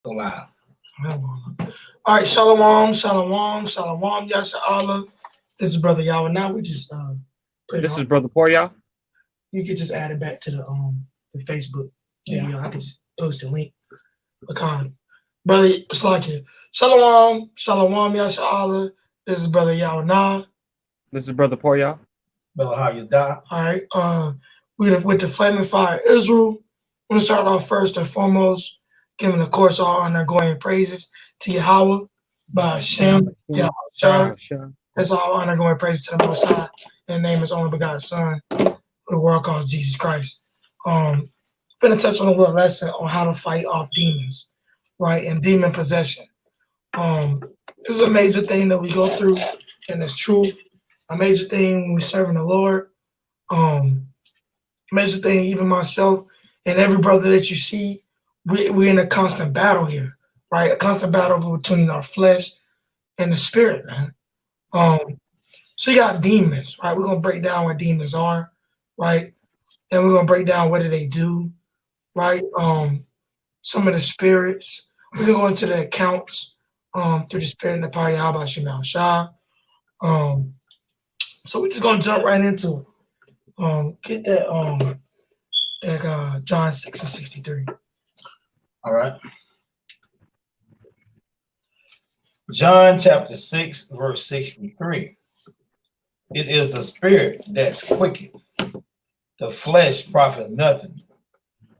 So loud. All right, shalom, shalom, shalom, yasha Allah. This is Brother Yahweh. Now we just put it This on. is Brother Poya. You could just add it back to the Facebook video. I can post a link. Lacan. Brother, it's like it. Shalom, shalom, yasha Allah. This is Brother Yahweh. Nah. This is Brother Poya. Brother, how you die? All right. We with the flaming fire Israel. I'm gonna start off first and foremost, giving of course all honor, glory, and praises to Yahweh by Hashem, Yahweh Shai. That's all honor, glory, and praises to the Most High. And name is only begotten Son, who the world calls Jesus Christ. Finna touch on a little lesson on how to fight off demons, right? And demon possession. This is a major thing that we go through, and it's truth. A major thing when we serving the Lord. Major thing, even myself and every brother that you see, we're in a constant battle here, right? A constant battle between our flesh and the spirit, man. So you got demons, right? We're gonna break down what demons are, right? And we're gonna break down what do they do, right? Some of the spirits. We're gonna go into the accounts through the spirit and the power of Yahweh Shema Shah. So we're just gonna jump right into it. Get that John 6 and 63. All right. John chapter 6, verse 63. It is the spirit that's quickest. The flesh profit nothing.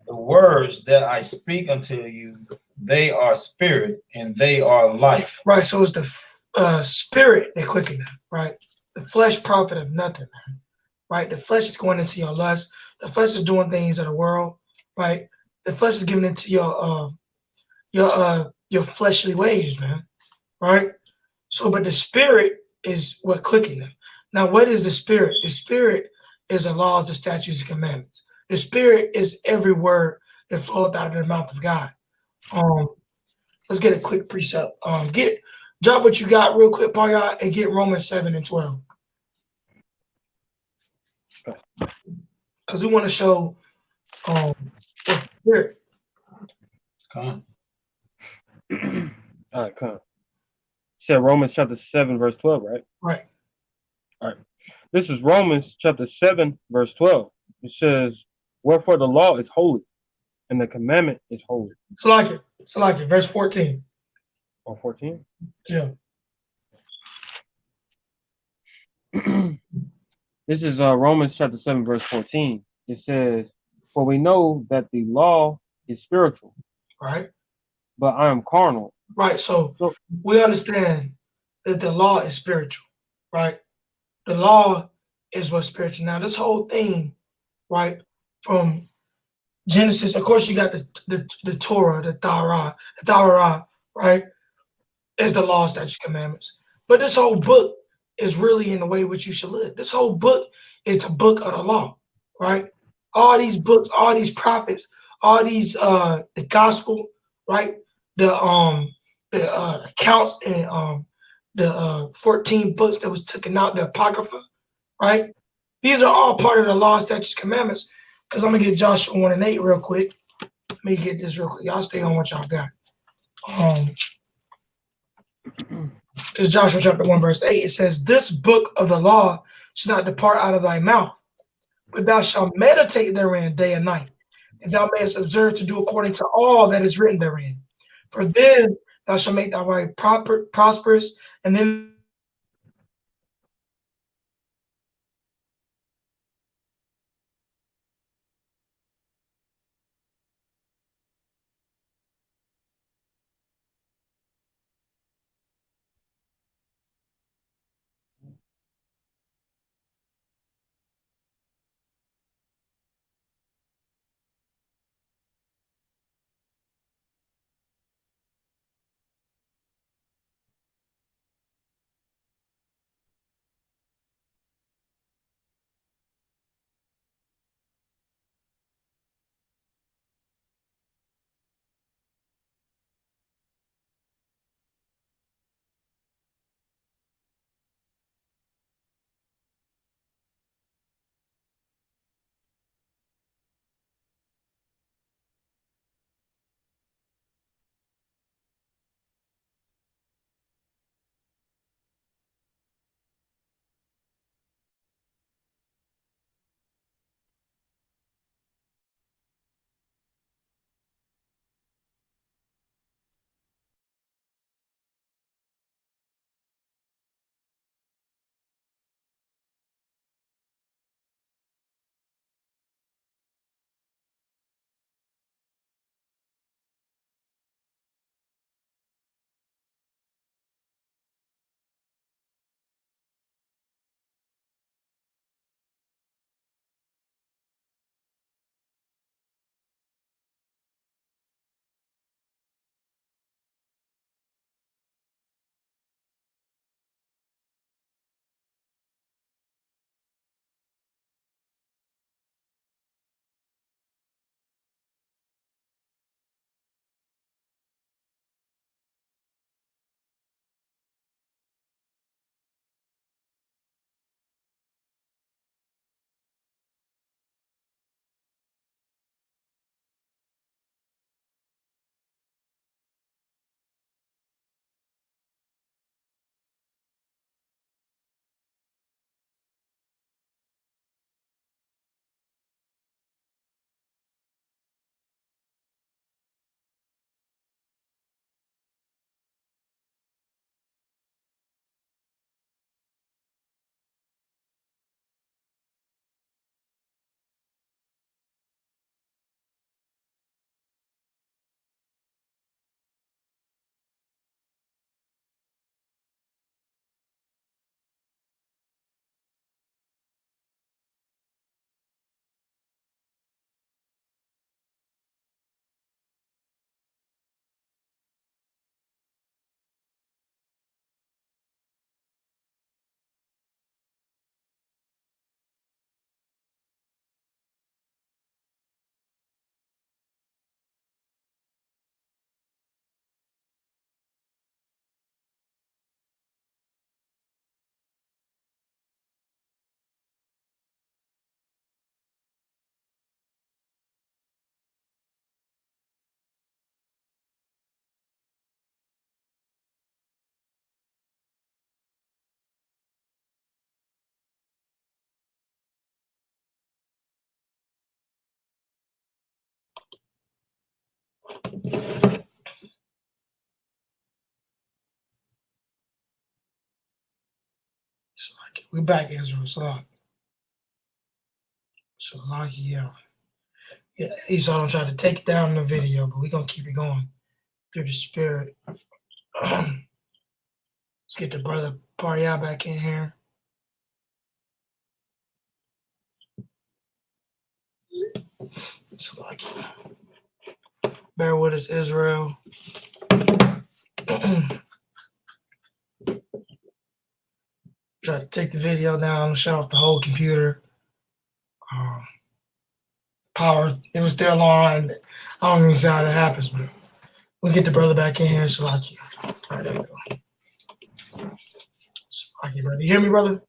The words that I speak unto you, they are spirit and they are life. Right, so it's the spirit that quicken them, right? The flesh profit of nothing, man. Right? The flesh is going into your lust. The flesh is doing things of the world, right? The flesh is giving into your fleshly ways, man. Right? So, but the spirit is what quicken them. Now, what is the spirit? The spirit is the laws, the statutes, and commandments. The spirit is every word that floweth out of the mouth of God. Let's get a quick precept. Drop what you got real quick, Paul, and get Romans 7 and 12. Because we want to show what the spirit. Come All right, come. Said Romans chapter 7, verse 12, right? Right. All right. This is Romans chapter 7, verse 12. It says, wherefore the law is holy, and the commandment is holy. So like it. Verse 14. Or 14? Yeah. This is Romans chapter 7, verse 14. It says, for we know that the law is spiritual, Right. but I am carnal. Right. So we understand that the law is spiritual, right? The law is what's spiritual. Now, this whole thing, right, from Genesis, of course, you got the Torah, the Torah, right, is the law, statutes, commandments. But this whole book is really in the way which you should live. This whole book is the book of the law, right? All these books, all these prophets, all these the gospel, right? The accounts and the 14 books that was taken out, the apocrypha, right? These are all part of the law, statutes, commandments. Because I'm gonna get Joshua 1 and 8 real quick. Let me get this real quick. Y'all stay on what y'all got. This is Joshua chapter 1, verse 8. It says, this book of the law should not depart out of thy mouth, but thou shalt meditate therein day and night, and thou mayest observe to do according to all that is written therein. For then thou shalt make thy way prosperous, and then We back, Israel. Yeah. Yeah, Esau don't try to take it down in the video, but we're gonna keep it going through the spirit. Let's get the brother Paria back in here. Bear with us, Israel. Try to take the video down, shut off the whole computer. Power, it was still on. I don't even see how that happens, but we'll get the brother back in here. Salakia. All right, there we go. Salakia, brother. You hear me, brother?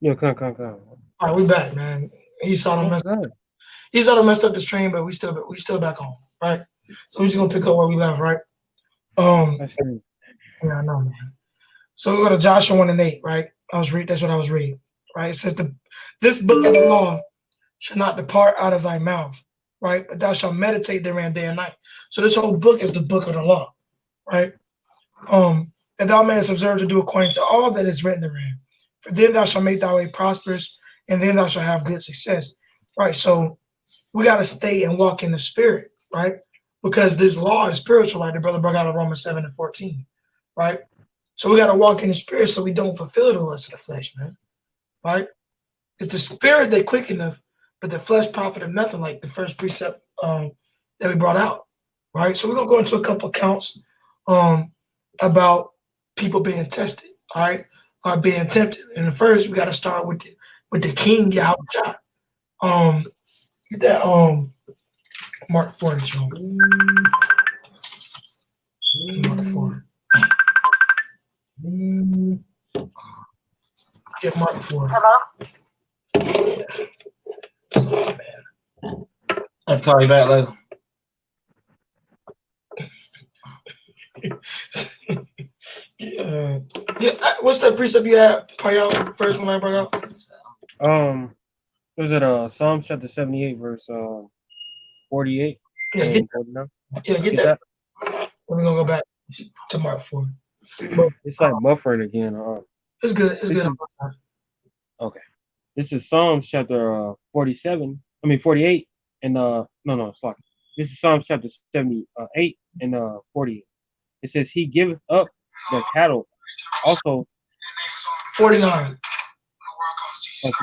Yeah, come. All right, we back, man. Esau done messed up the stream, but we still back on, right? So we're just gonna pick up where we left, right? That's crazy. Yeah, I know, man. So we go to Joshua 1:8, right? That's what I was reading, right? It says this book of the law shall not depart out of thy mouth, right? But thou shalt meditate therein day and night. So this whole book is the book of the law, right? And thou mayest observe to do according to all that is written therein. For then thou shalt make thy way prosperous, and then thou shalt have good success, right? So we got to stay and walk in the spirit, right? Because this law is spiritual, like the brother brought out of Romans 7:14, right? So we got to walk in the spirit so we don't fulfill the lust of the flesh, man, right? It's the spirit that quickeneth, but the flesh profiteth nothing, like the first precept that we brought out, right? So we're going to go into a couple accounts about people being tested, all right, or being tempted. And the first, we got to start with the King Yahweh. Get that Mark 4 is wrong. Mark 4. Get Mark 4. Hello? Oh, man. I'll call you back later. What's that precept you had? Payal, first one I brought out. Was it Psalms chapter 78 verse 48? Yeah, and 49? get that. We're gonna go back to Mark 4. It's like buffering again. It's good. It's good. Okay. This is Psalms chapter 48, and it's like this is Psalms chapter 78 and 48. It says he giveth up the cattle. Also 49.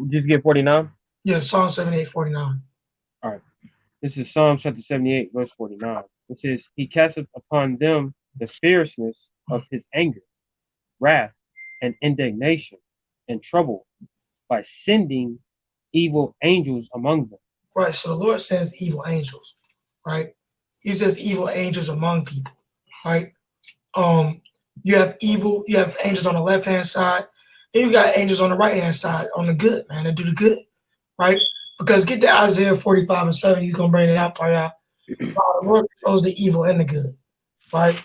Just get 49. Yeah, Psalm 78, 49. All right. This is Psalm chapter 78, verse 49. It says, he casteth upon them the fierceness of his anger, wrath, and indignation, and trouble, by sending evil angels among them. Right, so the Lord sends evil angels, right? He says evil angels among people, right? You have angels on the left-hand side, and you got angels on the right-hand side, on the good, man, that do the good, right? Because get to Isaiah 45:7, you're going to bring it out, Pariah. The Lord shows the evil and the good, right?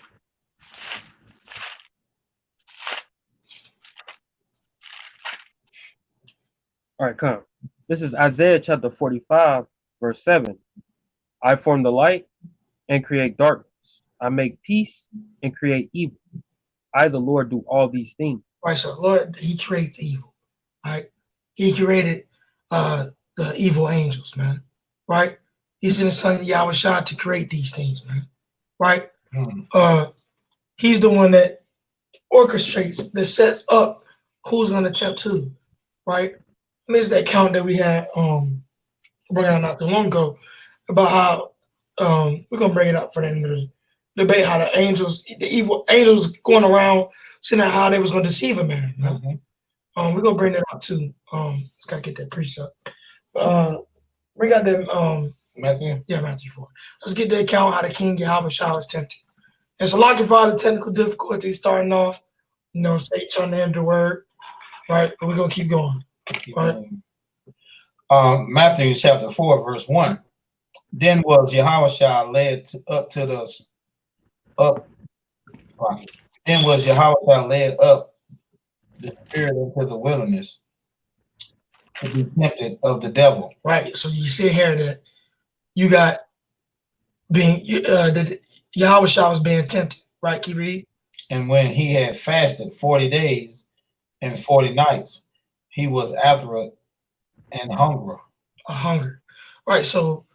All right, come. This is Isaiah chapter 45, verse 7. I form the light and create darkness. I make peace and create evil. I, the Lord, do all these things. Right, so Lord, he creates evil, right? He created the evil angels, man, right? He sent his son Yahweh Shah to create these things, man, right? He's the one that orchestrates, that sets up who's going to tempt who, right? And there's that count that we had bring out not too long ago about how we're going to bring it up for the debate how the evil angels going around seeing how they was going to deceive a man. We're going to bring that up too. Just got to get that precept. We got that Matthew? Yeah, Matthew 4. Let's get the account how the king Yahweh Shah was tempted. And so like for all the technical difficulties starting off, Satan trying to end the word, right? But we're going to keep going. Right. Matthew chapter 4, verse 1. Then was Yahweh led up the spirit into the wilderness to be tempted of the devil. Right. So you see here that you got being Yahweh Shah was being tempted, right? Keep reading. And when he had fasted 40 days and 40 nights, he was after it and hunger. A hunger, right? So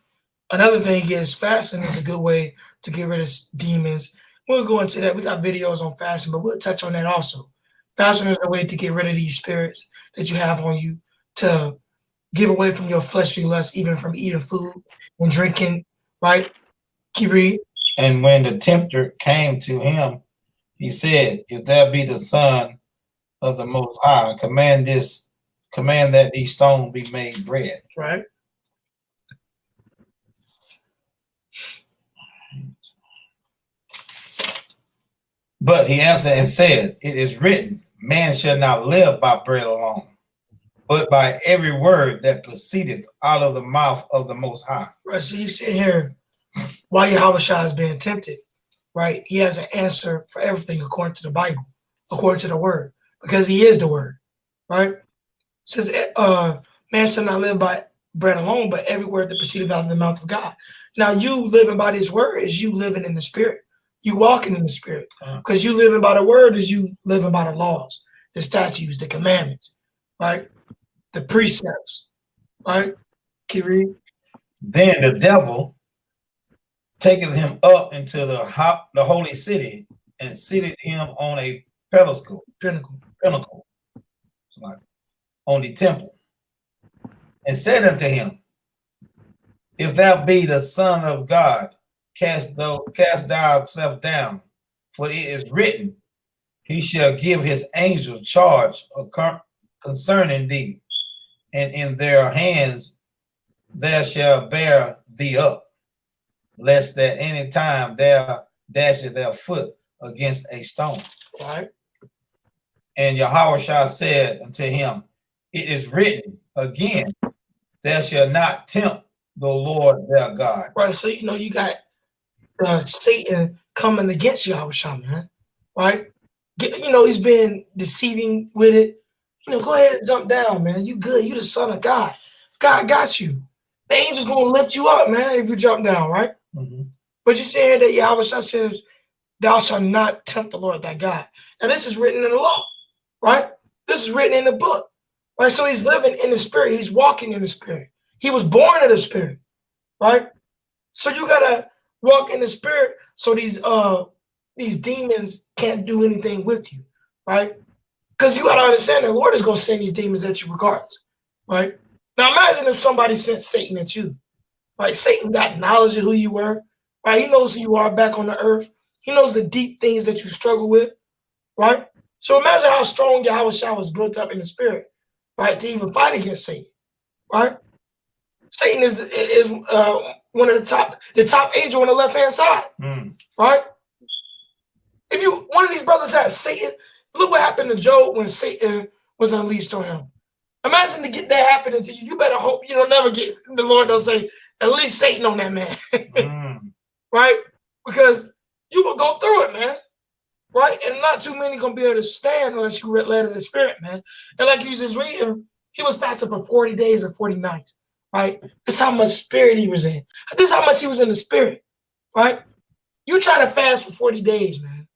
another thing is fasting is a good way to get rid of demons. We'll go into that. We got videos on fasting, but we'll touch on that also. Fasting is a way to get rid of these spirits that you have on you, to give away from your fleshly lust, even from eating food and drinking, right? Keep reading. And when the tempter came to him, he said, if thou be the Son of the Most High, command that these stones be made bread. Right. But he answered and said, it is written, man shall not live by bread alone, but by every word that proceedeth out of the mouth of the Most High. Right. So you sit here, while Yahweh Shah is being tempted, right? He has an answer for everything according to the Bible, according to the word, because he is the word, right? It says, man shall not live by bread alone, but every word that proceedeth out of the mouth of God. Now, you living by this word is you living in the spirit. You walking in the spirit. Because you living by the word is you living by the laws, the statutes, the commandments, right? The precepts, right? Keep reading. Then the devil taketh him up into the holy city and seated him on a pedestal, Pinnacle. so like on the temple, and said unto him, if thou be the Son of God, cast thyself down, for it is written, he shall give his angels charge concerning thee, and in their hands they shall bear thee up, lest at any time thou dashest their foot against a stone. Right. And Yahweh said unto him, it is written again, thou shalt not tempt the Lord their God. Right. So, you got Satan coming against Yahweh Shah, man. Right. He's been deceiving with it. Go ahead and jump down, man. You good. You the Son of God. God got you. The angel's going to lift you up, man, if you jump down, right? Mm-hmm. But you see here that Yahweh Shah says, thou shalt not tempt the Lord thy God. Now, this is written in the law, right? This is written in the book, right? So he's living in the spirit. He's walking in the spirit. He was born in the spirit, right? So you got to walk in the spirit so these demons can't do anything with you, right? Because you got to understand the Lord is going to send these demons at you regardless, right? Now imagine if somebody sent Satan at you, right? Satan got knowledge of who you were, right? He knows who you are back on the earth. He knows the deep things that you struggle with, right? So imagine how strong Yahweh Shah was built up in the spirit, right? To even fight against Satan, right? Satan is one of the top angel on the left-hand side, right? If one of these brothers had Satan, look what happened to Job when Satan was unleashed on him. Imagine to get that happening to you. You better hope you don't never get, the Lord don't say, at least Satan on that man, right? Because you will go through it, man, right? And not too many going to be able to stand unless you led in the spirit, man. And like you just reading, he was fasting for 40 days and 40 nights, right? This is how much spirit he was in. This is how much he was in the spirit, right? You try to fast for 40 days, man.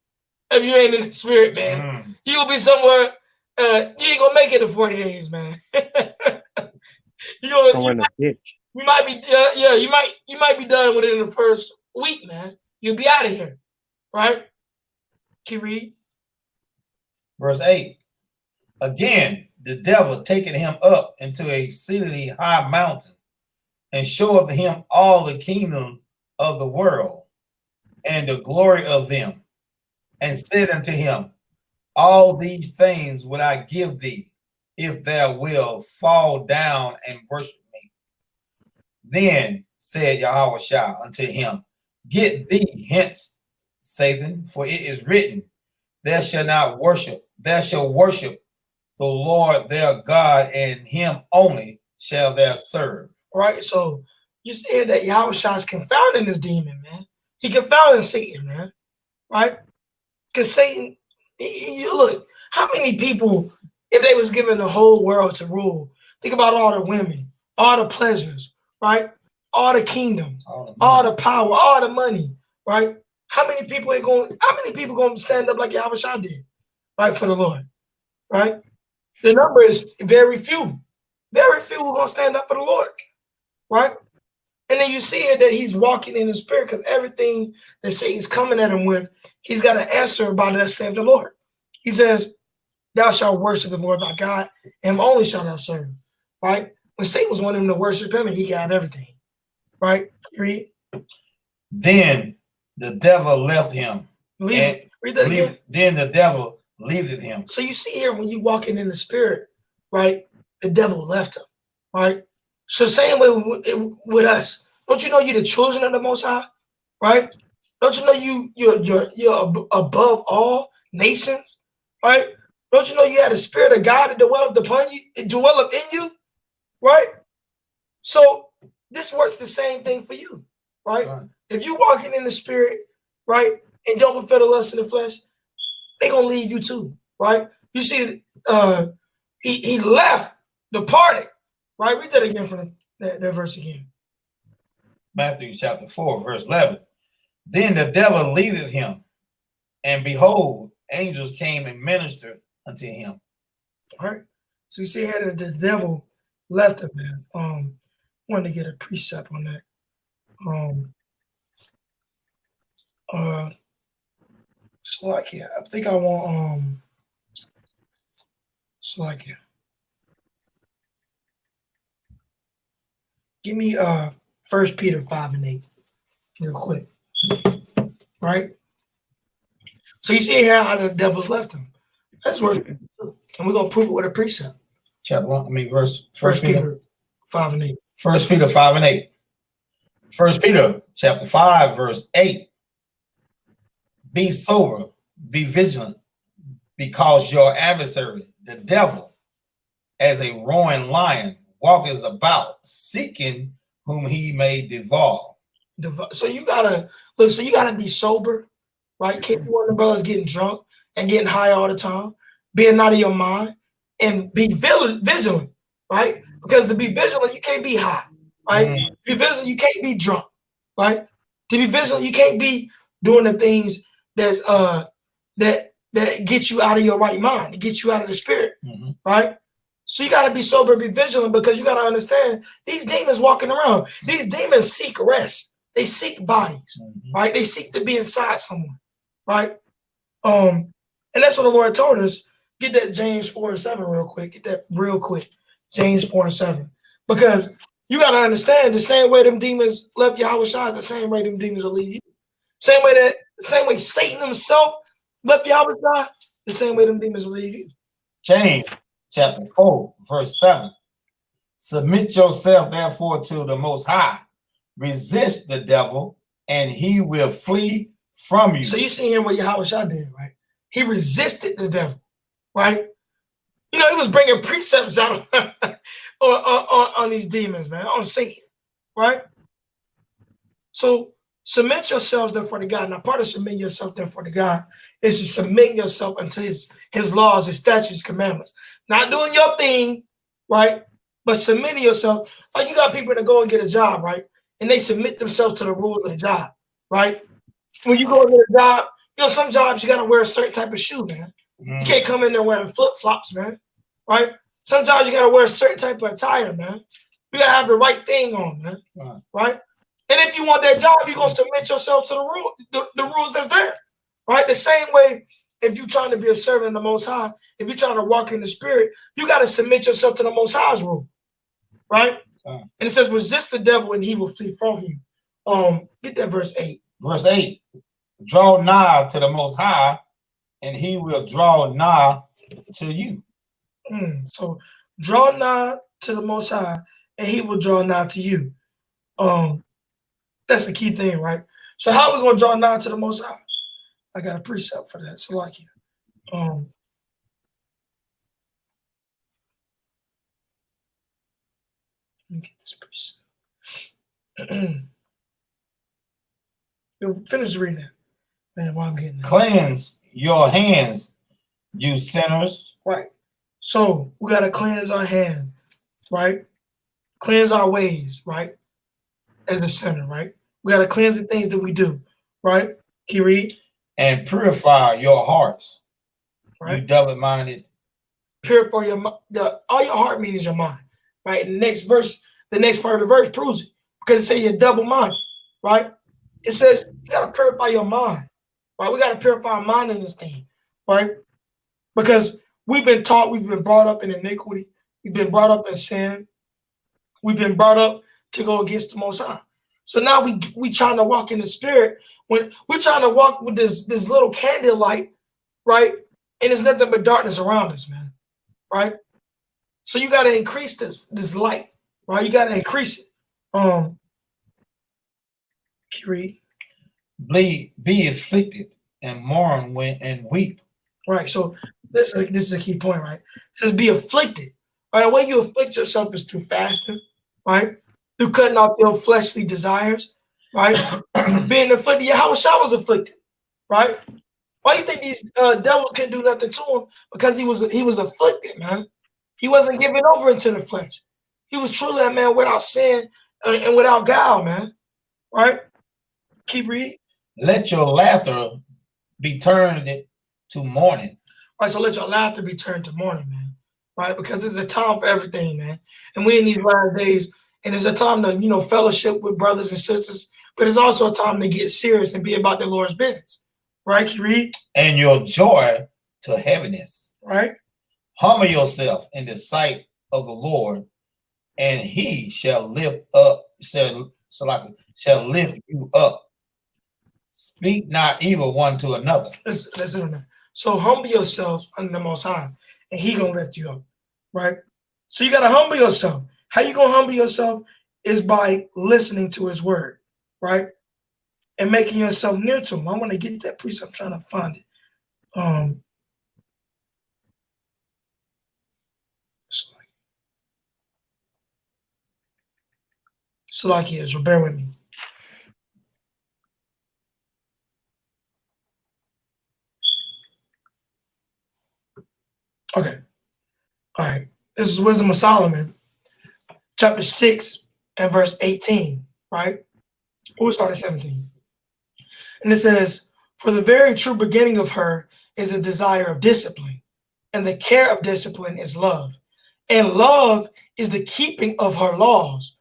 If you ain't in the spirit, man, you'll be somewhere. You ain't gonna make it to 40 days, man. you might be, you might be done within the first week, man. You'll be out of here, right? Keep reading. Verse 8. Again, the devil taking him up into a exceedingly high mountain, and showeth him all the kingdom of the world and the glory of them, and said unto him, all these things will I give thee, if thou wilt fall down and worship me. Then said Yahweh Shah unto him, get thee hence, Satan, for it is written, thou shalt worship the Lord their God, and him only shall thou serve. Right, so you said that Yahweh Shah is confounding this demon, man. He confounding Satan, man, right? Because Satan, you look, how many people, if they was given the whole world to rule, think about all the women, all the pleasures, right? All the kingdoms, all the power, all the money, right? how many people gonna stand up like Yahushua did, right, for the Lord, right? The number is very few. Very few who gonna stand up for the Lord, right? And then you see here that he's walking in the spirit because everything that Satan's coming at him with, he's got to answer by thus saith the Lord. He says, thou shalt worship the Lord thy God, and him only shalt thou serve, right? When Satan was wanting him to worship him, and he could have everything, right? Read. Then the devil left him. Read that again. Then the devil leaveth him. So you see here, when you walking in the spirit, right, the devil left him, right? So same way with us. Don't you know you're the children of the Most High, right? Don't you know you're above all nations, right? Don't you know you had the Spirit of God that dwelleth upon you, it dwelleth in you, right? So this works the same thing for you, right? If you walking in the Spirit, right, and don't fulfill the lust in the flesh, they gonna leave you too, right? You see, he left, departed, right? Read that again from that verse again. Matthew chapter 4, verse 11. Then the devil leaveth him, and behold, angels came and ministered unto him. All right. So you see here that the devil left him, man. Wanted to get a precept on that. So like, yeah, I think I want so like, yeah. Give me 1 Peter 5:8 real quick. Right? So you see here how the devil's left him. That's worth it. And we're gonna prove it with a precept. Chapter 1, I mean verse 1 Peter 5:8. 1 Peter 5:8. 1 Peter chapter 5, verse 8. Be sober, be vigilant, because your adversary, the devil, as a roaring lion, walketh about, seeking whom he may devour. So you gotta look. So you gotta be sober, right? Can't be one of the brothers getting drunk and getting high all the time, being out of your mind, and be vigilant, right? Because to be vigilant, you can't be high, right? To be vigilant, you can't be drunk, right? To be vigilant, you can't be doing the things that's that get you out of your right mind, to get you out of the spirit, right? So you got to be sober, be vigilant, because you got to understand these demons walking around. These demons seek rest. They seek bodies, right? They seek to be inside someone, right? And that's what the Lord told us. Get that James 4:7 real quick. Get that real quick. James 4:7, because you got to understand the same way them demons left Yahushua is the same way them demons will leave you. Same way Satan himself left Yahushua, the same way them demons will leave you. James chapter 4, verse 7. Submit yourself therefore to the Most High. Resist the devil, and he will flee from you. So you see here what Yahushua did, right? He resisted the devil, right? You know, he was bringing precepts out on these demons, man, on Satan, right? So submit yourselves therefore to God. Now, part of submitting yourself therefore to God is to submit yourself unto his laws, his statutes, commandments. Not doing your thing, right? But submitting yourself. Like you got people that go and get a job, right? And they submit themselves to the rules of the job, right? When you go to get a job, you know, some jobs you got to wear a certain type of shoe, man. You can't come in there wearing flip-flops, man, right? Some jobs you got to wear a certain type of attire, man. You got to have the right thing on, man, right? And if you want that job, you're going to submit yourself to the rules that's there, right? The same way, if you're trying to be a servant of the Most High, if you're trying to walk in the Spirit, you got to submit yourself to the Most High's rule, right? And it says, resist the devil and he will flee from you. Get that verse 8. Verse 8. Draw nigh to the Most High, and he will draw nigh to you. So draw nigh to the Most High, and he will draw nigh to you. That's a key thing, right? So how are we going to draw nigh to the Most High? I got a precept for that. So like, let me get this precept. Finish reading that, man, while I'm getting that. Cleanse your hands, you sinners. Right. So we got to cleanse our hand, right? Cleanse our ways, right? As a sinner, right? We got to cleanse the things that we do, right? Can you read? And purify your hearts, you Right. double-minded. Purify all your heart means your mind. Right. And the next verse, the next part of the verse proves it. Because it says you're double-minded. Right. It says you gotta purify your mind. Right. We gotta purify our mind in this thing. Right. Because we've been taught, we've been brought up in iniquity, we've been brought up in sin, we've been brought up to go against the Most High. So now we trying to walk in the Spirit. When we're trying to walk with this little candle light, right? And there's nothing but darkness around us, man. Right? So you got to increase this light, right? You got to increase it. Can you read? Be afflicted and mourn and weep. Right. So this is a key point, right? It says be afflicted. Right. The way you afflict yourself is through fasting, right? Through cutting off your fleshly desires, right? Being afflicted. Yahweh Shah was afflicted, right? Why do you think these devils couldn't do nothing to him? Because he was afflicted, man. He wasn't given over into the flesh. He was truly a man without sin and without guile, man. Right? Keep reading. Let your laughter be turned to mourning. Right, so let your laughter be turned to mourning, man. Right? Because it's a time for everything, man. And we in these last days, and it's a time to, fellowship with brothers and sisters, but it's also a time to get serious and be about the Lord's business. Right? Can you read? And your joy to heaviness. Right? Humble yourself in the sight of the Lord, and he shall lift you up. Speak not evil one to another. Listen. So humble yourselves under the Most High, and he gonna lift you up. Right? So you gotta humble yourself. How you gonna humble yourself is by listening to his word, right? And making yourself near to him. I want to get that precept. I'm trying to find it. Salakia, so bear with me. Okay. All right. This is Wisdom of Solomon, chapter 6 and verse 18, right? We'll start at 17. And it says, for the very true beginning of her is a desire of discipline, and the care of discipline is love. And love is the keeping of her laws,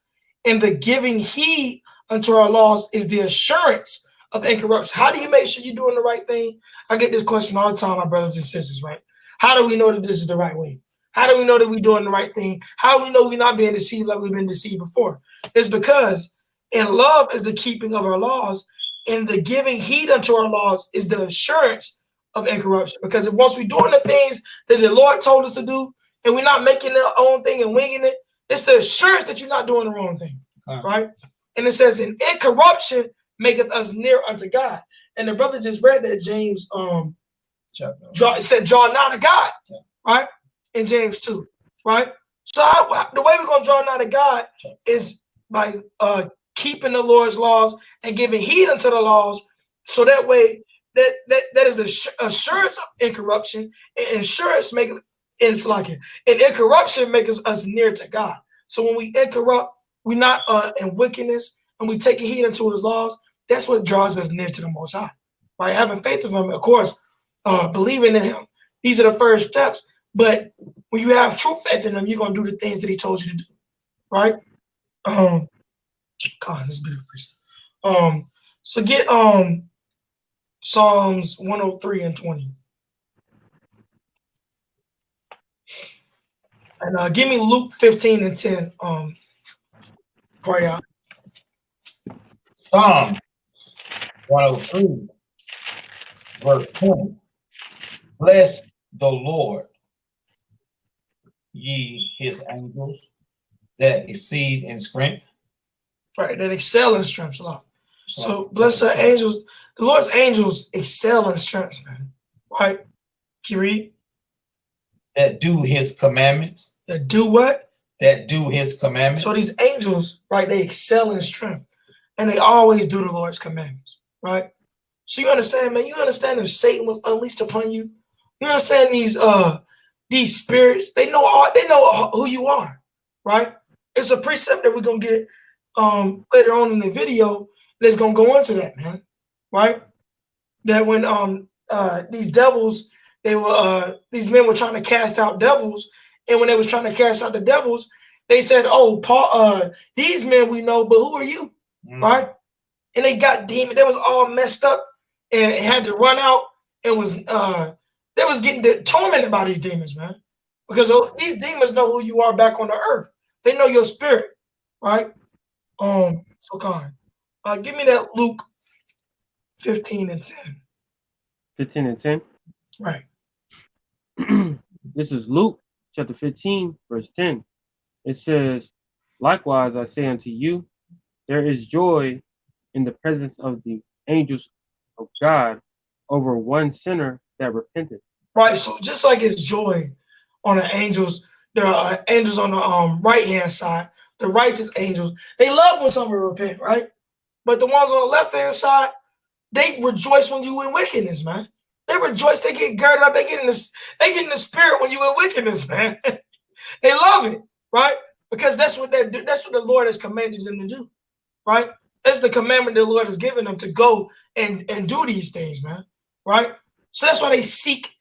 and the giving heed unto her laws is the assurance of incorruption. How do you make sure you're doing the right thing? I get this question all the time, my brothers and sisters, right? How do we know that this is the right way? How do we know that we're doing the right thing? How do we know we're not being deceived like we've been deceived before? It's because in love is the keeping of our laws, and the giving heed unto our laws is the assurance of incorruption. Because if once we're doing the things that the Lord told us to do, and we're not making our own thing and winging it, it's the assurance that you're not doing the wrong thing, right? And it says, in incorruption maketh us near unto God. And the brother just read that James, it said, draw nigh to God, right? In James 2, right? So the way we're going to draw nigh to God is by keeping the Lord's laws and giving heed unto the laws, so that way that is assurance of incorruption, and assurance make it's like it. And incorruption makes us near to God. So when we incorrupt, we're not in wickedness, and we take heed unto his laws. That's what draws us near to the Most High, right? Having faith in him, of course, believing in him. These are the first steps. But when you have true faith in him, you're gonna do the things that he told you to do, right? God, this is beautiful. So get Psalms 103 and 20. And give me Luke 15 and 10. Prayer. Psalm 103, verse 20. Bless the Lord, ye his angels that exceed in strength. Right, that excel in strength a lot. So bless the angels. The Lord's angels excel in strength, man. Right? Can you read? That do his commandments. That do what? That do his commandments. So these angels, right, they excel in strength. And they always do the Lord's commandments, right? So you understand, man, you understand if Satan was unleashed upon you, you understand these spirits, they know who you are, right? It's a precept that we're gonna get later on in the video that's gonna go into that, man. Right? that when these devils, these men were trying to cast out devils, and when they was trying to cast out the devils, they said, "Oh, Paul, these men we know, but who are you?" Right? And they got demon. They was all messed up and had to run out. And was they was getting tormented by these demons, man, because these demons know who you are back on the earth. They know your spirit, right? So Khan, give me that Luke 15:10. 15:10. Right. This is Luke chapter 15, verse 10. It says, "Likewise I say unto you, there is joy in the presence of the angels of God over one sinner that repenteth." Right. So just like it's joy on the angels, there are angels on the right hand side, the righteous angels. They love when someone repent, right? But the ones on the left hand side, they rejoice when you in wickedness, man. They rejoice. They get girded up. They get in the spirit when you in wickedness, man. They love it, right? Because that's what they do. That's what the Lord has commanded them to do, right? That's the commandment the Lord has given them to go and do these things, man, right? So that's why they seek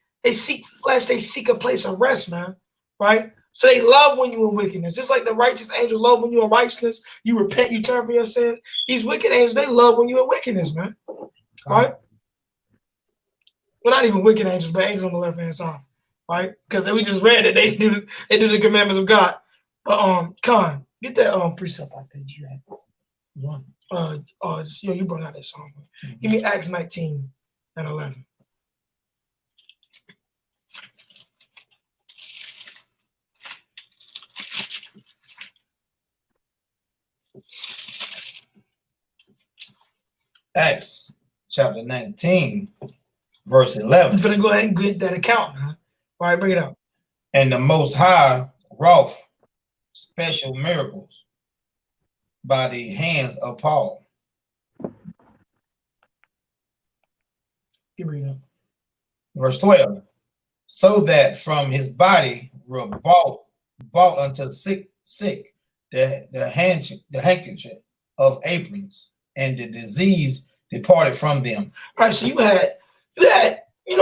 flesh. They seek a place of rest, man, right? So they love when you in wickedness, just like the righteous angels love when you in righteousness. You repent, you turn from your sins. These wicked angels, they love when you in wickedness, man, right? Well, not even wicked angels, but angels on the left hand side, right? Because we just read that they do the commandments of God. But Khan, get that precept out there you had. One. You brought out that song. Give me Acts 19:11. Acts chapter 19, verse 11. I'm finna go ahead and get that account, man. All right, bring it up. And the Most High wrought special miracles by the hands of Paul. You bring it up. Verse 12. So that from his body were brought unto the sick the handkerchief of aprons, and the disease departed from them. All right, so you had,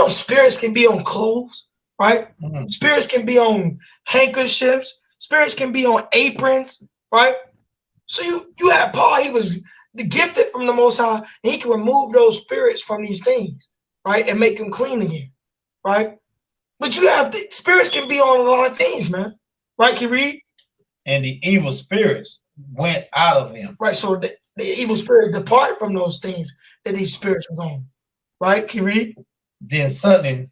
spirits can be on clothes, right? Spirits can be on handkerchiefs. Spirits can be on aprons, right? So you had Paul, he was gifted from the Most High, and he can remove those spirits from these things, right? And make them clean again, right? But you have spirits can be on a lot of things, man. Right, can you read? And the evil spirits went out of them. Right, so the evil spirits departed from those things that these spirits were on. Right, can you read? Then certain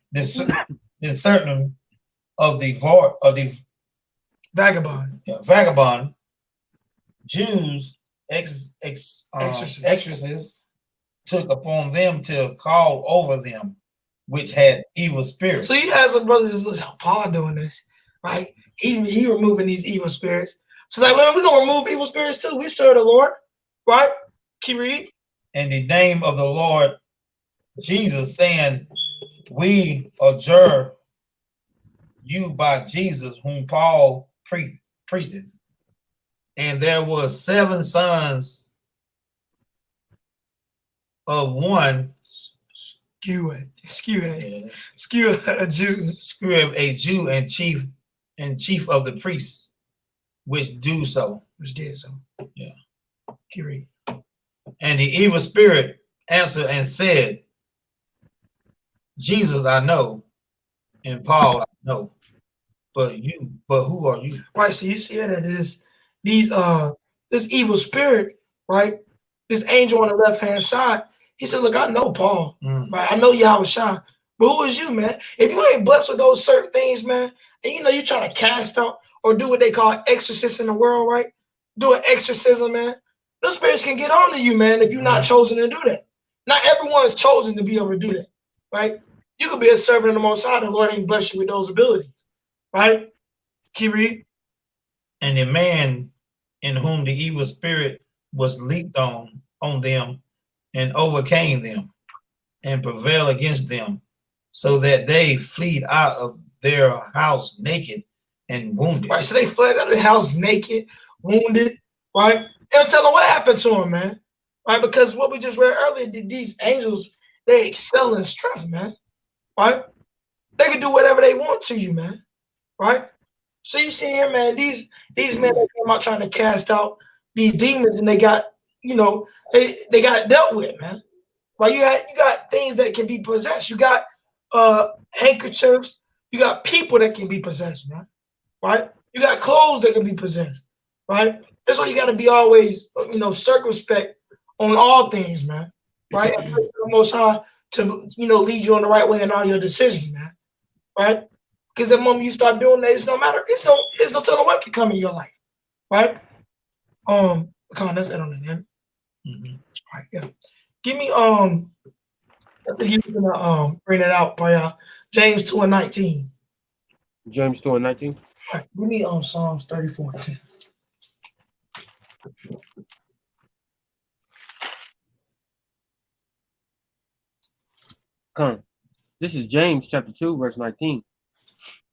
of the vagabond Jews exorcists took upon them to call over them, which had evil spirits. So you have some brothers that's Paul doing this, right? He removing these evil spirits. So it's like, well, we're gonna remove evil spirits too. We serve the Lord, right? Can you read? In the name of the Lord Jesus, saying, we adjure you by Jesus, whom Paul preached. And there was 7 sons of one a Jew and chief of the priests, which did so. Yeah. Can you read? And the evil spirit answered and said, Jesus I know, and Paul I know, but who are you? Right. So you see that it is this evil spirit, right? This angel on the left hand side. He said, "Look, I know Paul, right? I know Yahushua, but who is you, man? If you ain't blessed with those certain things, man, and you trying to cast out or do what they call exorcists in the world, right? Do an exorcism, man. Those spirits can get on to you, man, if you're not chosen to do that. Not everyone is chosen to be able to do that, right? You could be a servant of the Most High. The Lord ain't blessed you with those abilities, right? Can you read? And the man in whom the evil spirit was leaped on them and overcame them and prevailed against them, so that they fled out of their house naked and wounded. Right, so they fled out of the house naked, wounded, right? They'll tell them what happened to them, man. Right, because what we just read earlier, these angels they excel in strength, man. Right? They can do whatever they want to you, man. Right? So you see here, man, these men that came out trying to cast out these demons, and they got, they got dealt with, man. Right? You got things that can be possessed. You got handkerchiefs. You got people that can be possessed, man. Right? You got clothes that can be possessed. Right? That's why you got to be always, circumspect on all things, man. Right? And pray to the Most High to, lead you on the right way in all your decisions, man. Right? Because the moment you start doing that, it's no matter. It's no telling what can come in your life. Right? That's it on the end. All right, yeah. Give me I think you're gonna bring it out by James 2:19. James 2:19. All right, give me Psalms 34:10. Come. This is James chapter 2, verse 19.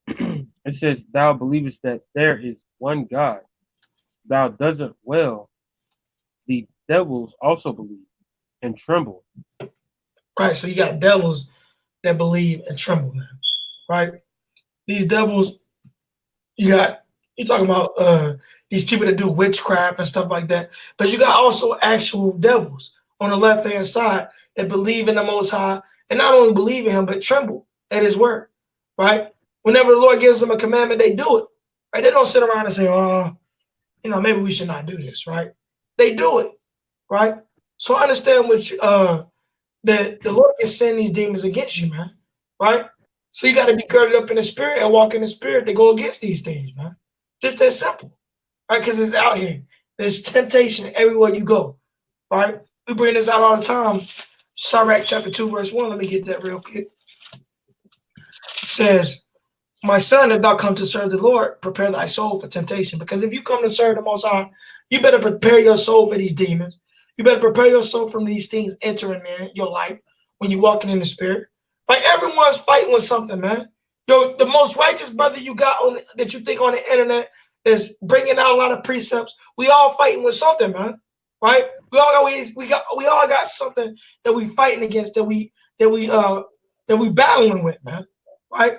It says, "Thou believest that there is one God. Thou doesn't well. The devils also believe and tremble." Right, so you got devils that believe and tremble, man. Right, these devils, you talking about these people that do witchcraft and stuff like that, but you got also actual devils on the left hand side that believe in the Most High, and not only believe in Him but tremble at His word. Right, whenever the Lord gives them a commandment, they do it. Right, they don't sit around and say, "Oh, maybe we should not do this." Right, they do it. Right, so I understand that the Lord can send these demons against you, man. Right? So you got to be girded up in the spirit and walk in the spirit to go against these things, man. Just that simple. Right? Because it's out here. There's temptation everywhere you go. Right? We bring this out all the time. Sirach chapter 2, verse 1. Let me get that real quick. It says, "My son, if thou come to serve the Lord, prepare thy soul for temptation." Because if you come to serve the Most High, you better prepare your soul for these demons. You better prepare yourself from these things entering in your life when you're walking in the spirit. Like everyone's fighting with something, man. The most righteous brother you got that you think on the internet is bringing out a lot of precepts. We all fighting with something, man. Right? We all got something that we fighting against, that we battling with, man. Right?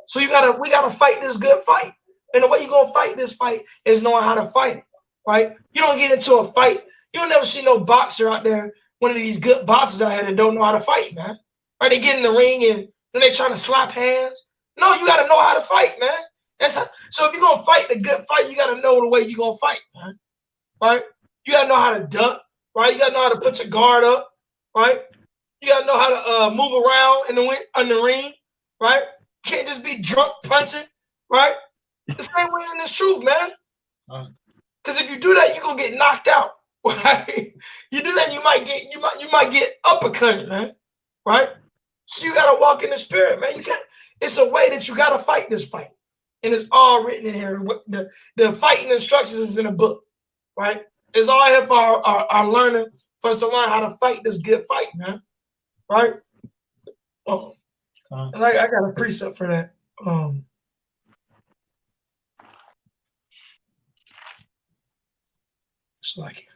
So we gotta fight this good fight. And the way you're gonna fight this fight is knowing how to fight it. Right? You don't get into a fight. You don't never see no boxer out there, one of these good boxers out here that don't know how to fight, man. Right? They get in the ring and then they trying to slap hands. No, you got to know how to fight, man. So if you're going to fight the good fight, you got to know the way you're going to fight, man. Right? You got to know how to duck, right? You got to know how to put your guard up, right? You got to know how to move around in the ring, right? You can't just be drunk punching, right? The same way in this truth, man. Because if you do that, you're going to get knocked out. Right? You do that, you might get uppercutted, man. Right? So you gotta walk in the spirit, man. You can't. It's a way that you gotta fight this fight, and it's all written in here. The fighting instructions is in a book, right? It's all here for our learning, for us to learn how to fight this good fight, man. Right? And I got a precept for that. It's like.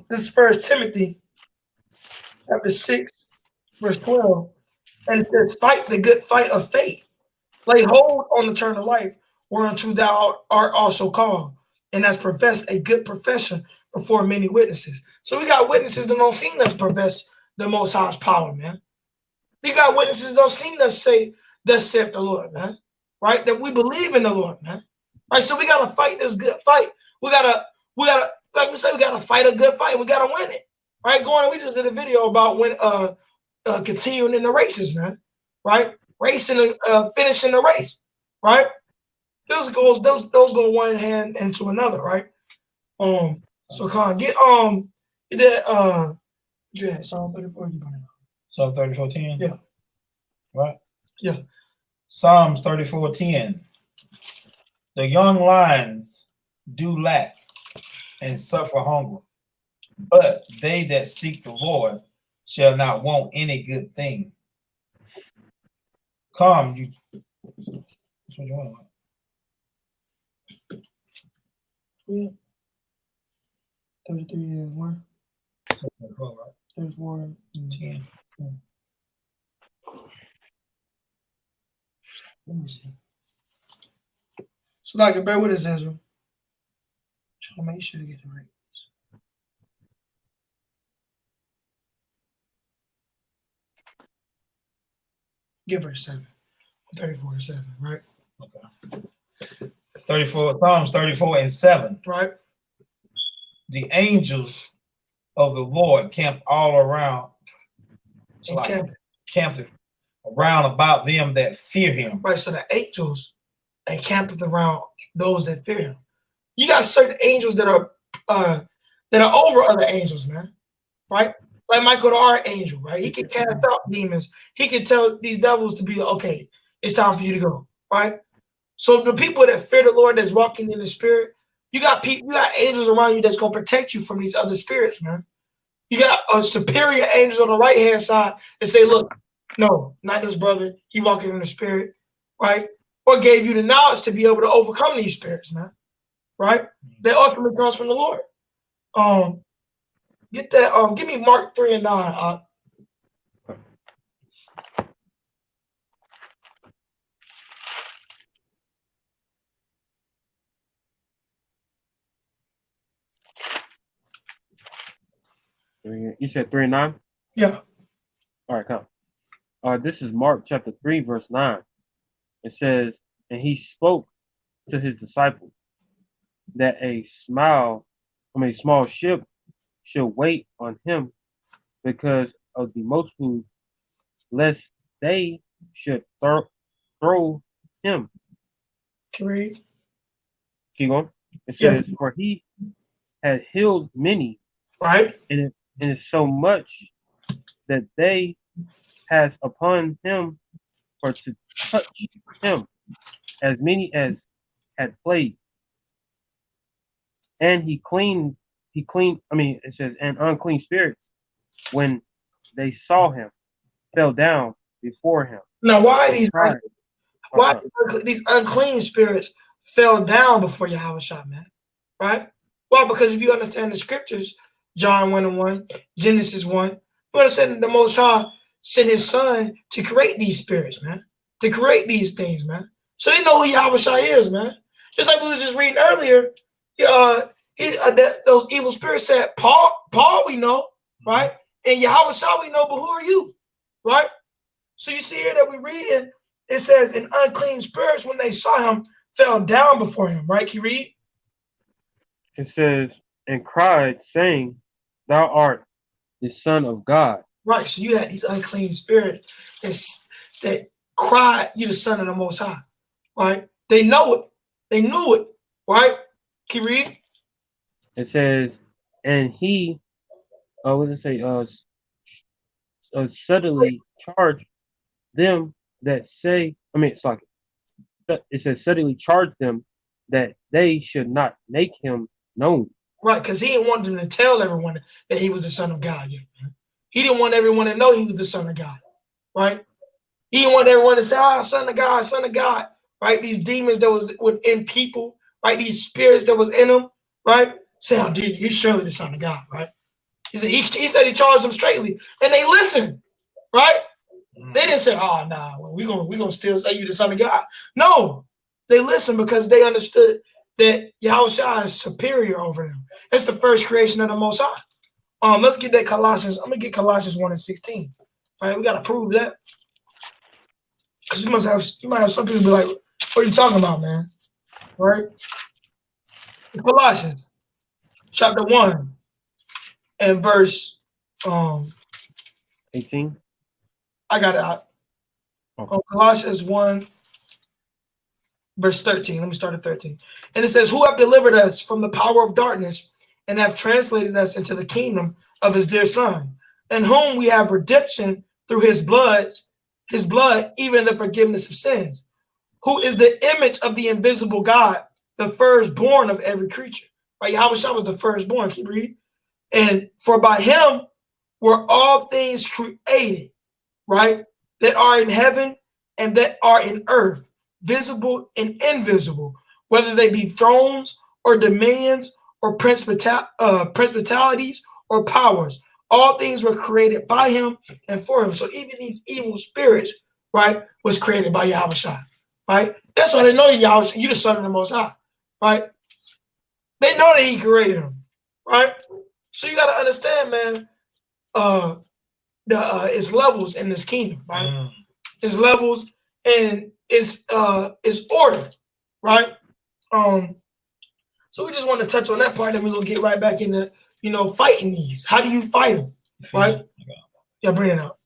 This is 1 Timothy chapter 6, verse 12. And it says, "Fight the good fight of faith. Lay hold on eternal life, whereunto thou art also called, and hast professed a good profession before many witnesses." So we got witnesses that don't seem us profess the Most High's power, man. We got witnesses that don't seem us say, "Thus saith the Lord," man. Right? That we believe in the Lord, man. Right? So we gotta fight this good fight. We gotta, like we said, we gotta fight a good fight. We gotta win it. Right? We just did a video about continuing in the races, man. Right? Racing, finishing the race. Right? Those go one hand into another, right? So Con, get that yeah, Psalm 34, you bring it up. Psalm 34:10. Yeah. Right? Yeah. Psalms 34:10. The young lions do lack and suffer hunger, but they that seek the Lord shall not want any good thing. Come, you. That's what you want. Yeah. 33 and 1. 34, 10. let me see. So like, bear with us, Ezra. Trying to make sure you get it right. Give verse 7. 34 and 7, right? Okay. 34, Psalms 34 and 7. Right? The angels of the Lord camp all around, And like campeth around about them that fear him. right, so the angels encampeth around those that fear him. You got certain angels that are over other angels, man. Right? Like Michael the archangel, right? He can cast out demons. He can tell these devils to be okay, it's time for you to go, right? So the people that fear the Lord that's walking in the spirit, you got angels around you that's gonna protect you from these other spirits, man. You got a superior angel on the right hand side that say, look, no, not this brother. He walking in the spirit, right? Or gave you the knowledge to be able to overcome these spirits, man. Right? That ultimately comes from the Lord. Get that. Give me Mark 3 and 9. You said 3 and 9? Yeah. All right, come. This is Mark chapter 3, verse 9. It says, and he spoke to his disciples that a small ship should wait on him because of the multitude, lest they should throw him. Can you read? Keep going. It Yeah. says, for he had healed many, Right? and it's so much that they has upon him for to touch him, as many as had plague. And he cleaned, it says, and unclean spirits, when they saw him, fell down before him. Now, why these unclean spirits fell down before Yahushua, man? Right? Well, because if you understand the scriptures, John 1 and 1, Genesis 1, you understand the Most High sent his son to create these spirits, man. To create these things, man. So they know who Yahushua is, man. Just like we were just reading earlier, those evil spirits said, Paul we know, right? And Yahushua we know, but who are you? Right? So you see here that we read, it says, and unclean spirits, when they saw him, fell down before him, right? Can you read? It says, and cried, saying, thou art the Son of God. Right, so you had these unclean spirits that cried, you the Son of the Most High, right? They know it. They knew it, right? Can you read? It says, and he, what does it say? Suddenly charged them that say, it says, suddenly charged them that they should not make him known. Right, because he didn't want them to tell everyone that he was the Son of God yet, man. He didn't want everyone to know he was the Son of God, right? He didn't want everyone to say, Son of God, Son of God, right? These demons that was within people, right? These spirits that was in them, right? Say, oh, dude, he's surely the Son of God, right? He said he charged them straightly, and they listened, right? They didn't say, oh, nah, we're gonna still say you the Son of God. No, they listened because they understood that Yahushua is superior over them. That's the first creation of the Most High. Let's get that Colossians. I'm gonna get Colossians 1 and 16. All right, we gotta prove that. Because you might have some people be like, what are you talking about, man? Right? Colossians chapter 1 and verse 18. I got it out. Okay. Colossians 1 verse 13. Let me start at 13. And it says, who have delivered us from the power of darkness and have translated us into the kingdom of his dear Son, in whom we have redemption through his blood, even the forgiveness of sins, who is the image of the invisible God, the firstborn of every creature. Right? Yahushua was the firstborn. Keep reading. And for by him were all things created, right? That are in heaven and that are in earth, visible and invisible, whether they be thrones or dominions or principalities or powers. All things were created by him and for him. So even these evil spirits, right, was created by Yahweh Shai, right? That's why they know Yahweh Shai, you the son of the Most High, right? They know that he created them, right? So you got to understand, man, it's levels in this kingdom, right? It's levels and it's order, right? So we just want to touch on that part, and we're gonna get right back into, fighting these. How do you fight them? Right? Yeah, bring it up.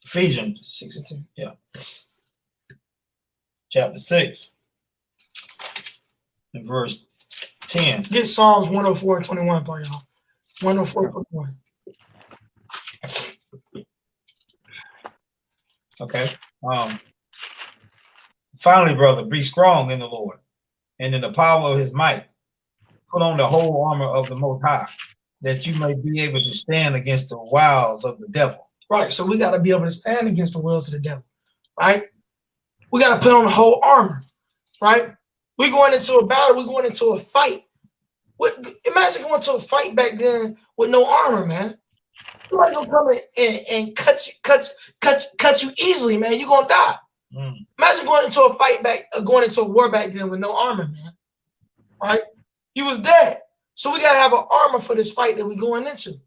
Ephesians 6:2. Yeah. Chapter 6 and verse 10. Get Psalms 104 and 21, part y'all. 104 and 21. Okay. Finally, brother, be strong in the Lord and in the power of his might. Put on the whole armor of the Most High, that you may be able to stand against the wiles of the devil. Right. So we got to be able to stand against the wills of the devil. Right. We got to put on the whole armor. Right. We're going into a battle. We're going into a fight. Imagine going to a fight back then with no armor, man. Somebody gonna come in and cut you easily, man. You're gonna die. Imagine going into a fight going into a war back then with no armor, man. Right? You was dead. So we gotta have an armor for this fight that we're going into.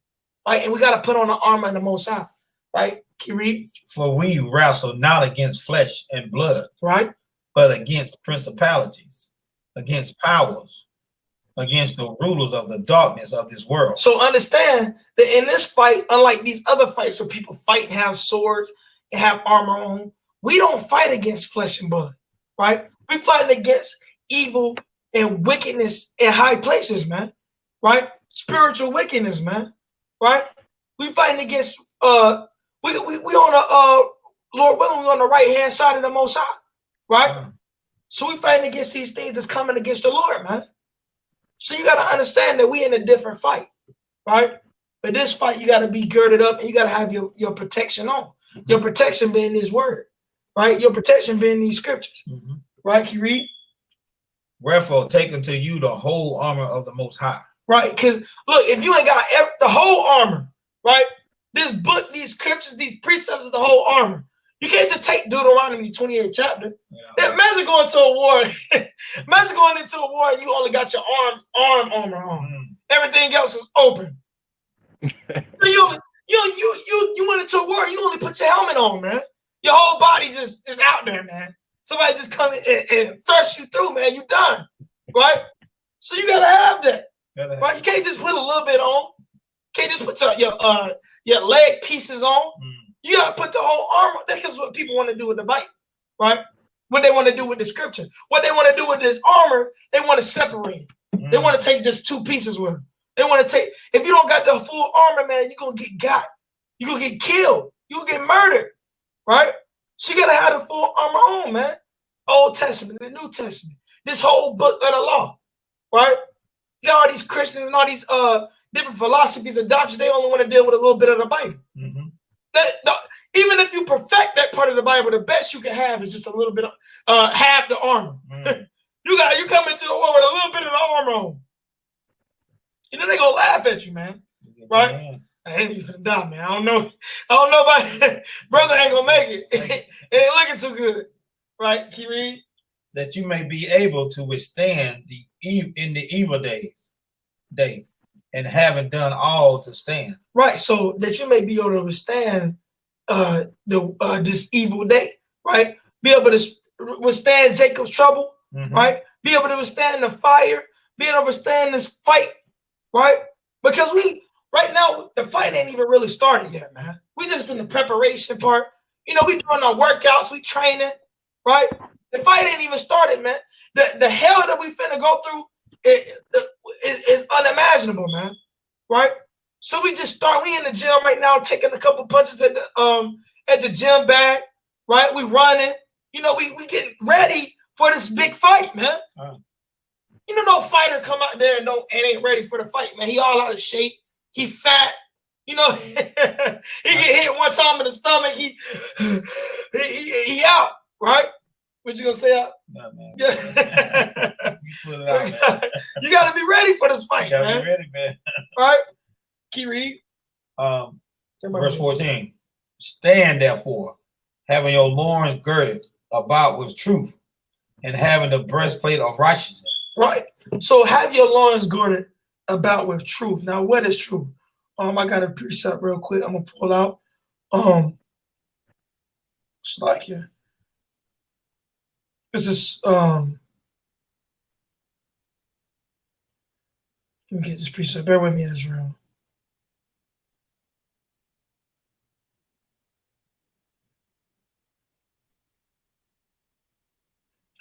Right? And we gotta put on the armor of the Most High. Right? Can you read? For we wrestle not against flesh and blood, right, but against principalities, against powers, against the rulers of the darkness of this world. So understand that in this fight, unlike these other fights where people fight and have swords and have armor on, we don't fight against flesh and blood, right? We fighting against evil and wickedness in high places, man, right? Spiritual wickedness, man, right? We fighting against we on the Lord willing, we on the right hand side of the Most High, right? So we fighting against these things that's coming against the Lord, man. So you got to understand that we in a different fight, right? But this fight, you got to be girded up and you got to have your protection on. Your protection being this word, right? Your protection being these scriptures, right? Can you read? Wherefore, take unto you the whole armor of the Most High. Right, because look, if you ain't got the whole armor, right? This book, these scriptures, these precepts is the whole armor. You can't just take Deuteronomy 28th chapter. Yeah. Imagine going to a war. Imagine going into a war and you only got your arm armor on. Everything else is open. you went into a war. You only put your helmet on, man. Your whole body just is out there, man. Somebody just come and thrust you through, man. You done, right? So you gotta have that, right? You can't just put a little bit on. You can't just put your leg pieces on. You gotta put the whole armor. That's what people want to do with the Bible, right? What they want to do with the scripture. What they want to do with this armor, they want to separate it. They want to take just two pieces with them. They want to take, if you don't got the full armor, man, you're gonna get got. You're gonna get killed. You're gonna get murdered, right? So you gotta have the full armor on, man. Old Testament, the New Testament, this whole book of the law, right? You got all these Christians and all these different philosophies and doctrines, they only want to deal with a little bit of the Bible. Even if you perfect that part of the Bible, the best you can have is just a little bit of half the armor. You come into the war with a little bit of the armor on. You know they gonna laugh at you, man. Right? I ain't even die, man. I don't know about brother ain't gonna make it. It ain't looking too good. Right? Can you read? That you may be able to withstand in the evil day, and having done all to stand. Right, so that you may be able to withstand this evil day, right? Be able to withstand Jacob's trouble, right? Be able to withstand the fire, be able to withstand this fight, right? Because right now, the fight ain't even really started yet, man. We just in the preparation part. We doing our workouts, we training, right? The fight ain't even started, man. The hell that we finna go through is unimaginable, man. Right? So we in the gym right now, taking a couple punches at the gym bag, right? We running, we getting ready for this big fight, man. No fighter come out there and ain't ready for the fight, man. He all out of shape, he fat, he get hit one time in the stomach, he out, right? What you gonna say out? No, man. You gotta be ready for this fight, man. Be ready, man. Right? Keep reading. Verse 14. Stand therefore, having your loins girded about with truth, and having the breastplate of righteousness. Right. So have your loins girded about with truth. Now, what is truth? I got a precept real quick. I'm gonna pull out. It's like here. This is let me get this precept. Bear with me, Israel.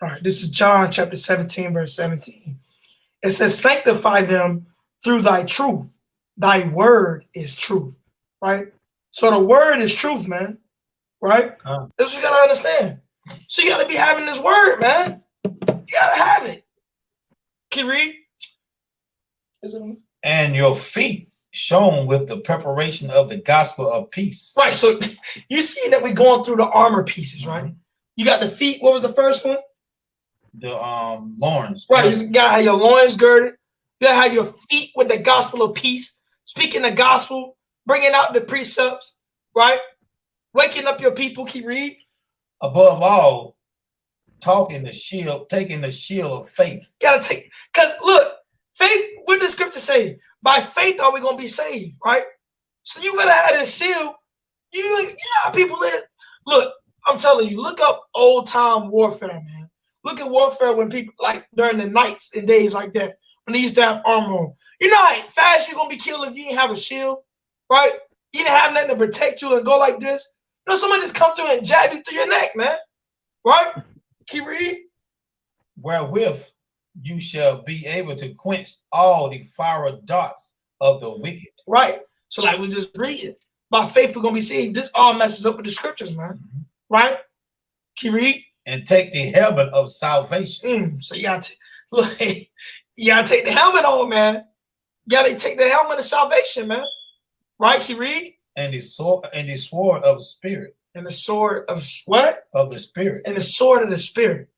All right, this is John chapter 17, verse 17. It says, sanctify them through thy truth. Thy word is truth, right? So the word is truth, man, right? That's what you got to understand. So you got to be having this word, man. You got to have it. Can you read? And your feet shone with the preparation of the gospel of peace. Right, so you see that we're going through the armor pieces, right? You got the feet. What was the first one? The loins. Right, you got to have your loins girded. You got to have your feet with the gospel of peace. Speaking the gospel, bringing out the precepts, right? Waking up your people. Keep read. Above all, taking the shield of faith. You gotta take, because look, faith, what does scripture say? By faith are we gonna be saved, right? So you better have this shield. You know how people is. Look, I'm telling you, look up old time warfare, man. Look at warfare when people, like during the nights and days like that, when they used to have armor on. You know how fast you're gonna be killed if you didn't have a shield, right? You didn't have nothing to protect you and go like this. You know, someone just come through and jab you through your neck, man. Right? Keep reading. Wherewith you shall be able to quench all the fiery darts of the wicked. Right. So like we just read, by faith we're gonna be saved. This all messes up with the scriptures, man. Right? Keep reading. And take the helmet of salvation. So you gotta look, you gotta take the helmet on, man. You gotta take the helmet of salvation, man. Right? Keep reading. And the sword of the spirit. And the sword of what? Of the spirit. And the sword of the spirit.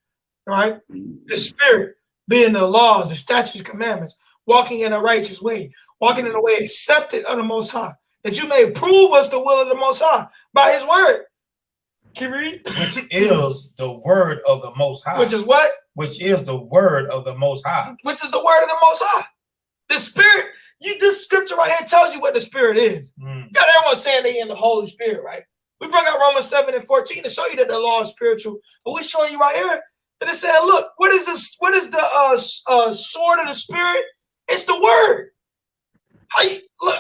Right? The spirit being the laws, the statutes, commandments, walking in a righteous way, walking in a way accepted of the Most High, that you may prove us the will of the Most High by His word. Can you read? Which is the word of the Most High. Which is what? Which is the word of the Most High. Which is the word of the Most High. The spirit. This scripture right here tells you what the spirit is. You got everyone saying they in the Holy Spirit, right? We brought out Romans 7 and 14 to show you that the law is spiritual. But we're showing you right here that it said, look, what is this? What is the sword of the spirit? It's the word. How you look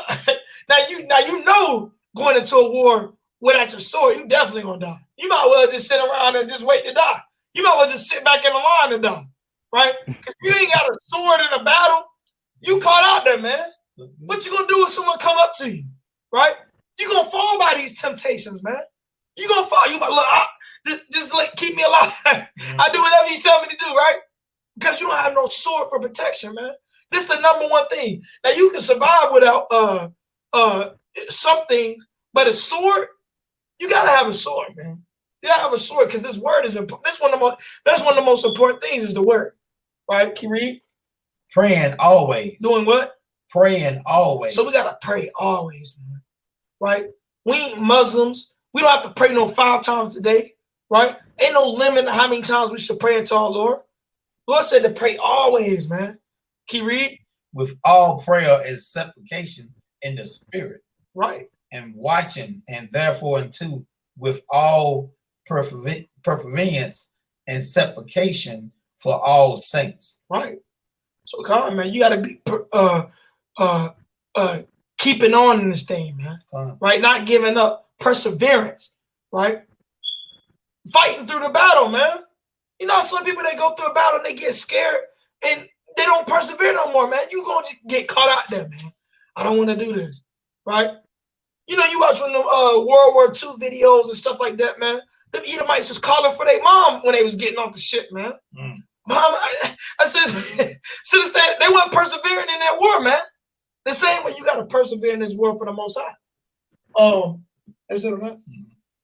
now? You know going into a war without your sword, you definitely gonna die. You might well just sit around and just wait to die. You might well just sit back in the line and die, right? Because you ain't got a sword in a battle. You caught out there, man. What you gonna do when someone come up to you, right? You gonna fall by these temptations, man. You gonna fall. You might look. Just like keep me alive. I do whatever you tell me to do, right? Because you don't have no sword for protection, man. This is the number one thing. Now you can survive without some things, but a sword, you gotta have a sword, man. You gotta have a sword because this word is important. That's one of the most important things is the word, right? Can you read? Praying always. Doing what? Praying always. So we gotta pray always, man. Right? We ain't Muslims. We don't have to pray no 5 times a day, right? Ain't no limit to how many times we should pray unto our Lord. Lord said to pray always, man. Can you read? With all prayer and supplication in the spirit. Right. And watching, and therefore unto with all perseverance and supplication for all saints. Right. So come on, man. You gotta be keeping on in this thing, man. Right? Not giving up. Perseverance, right? Fighting through the battle, man. You know, some people, they go through a battle and they get scared and they don't persevere no more, man. You gonna just get caught out there, man. I don't want to do this, right? You know, you watch from the World War II videos and stuff like that, man. Them Edomites was calling for their mom when they was getting off the ship, man. Mom, I said, they weren't persevering in that war, man. The same way you got to persevere in this war for the Most High. That's it, right?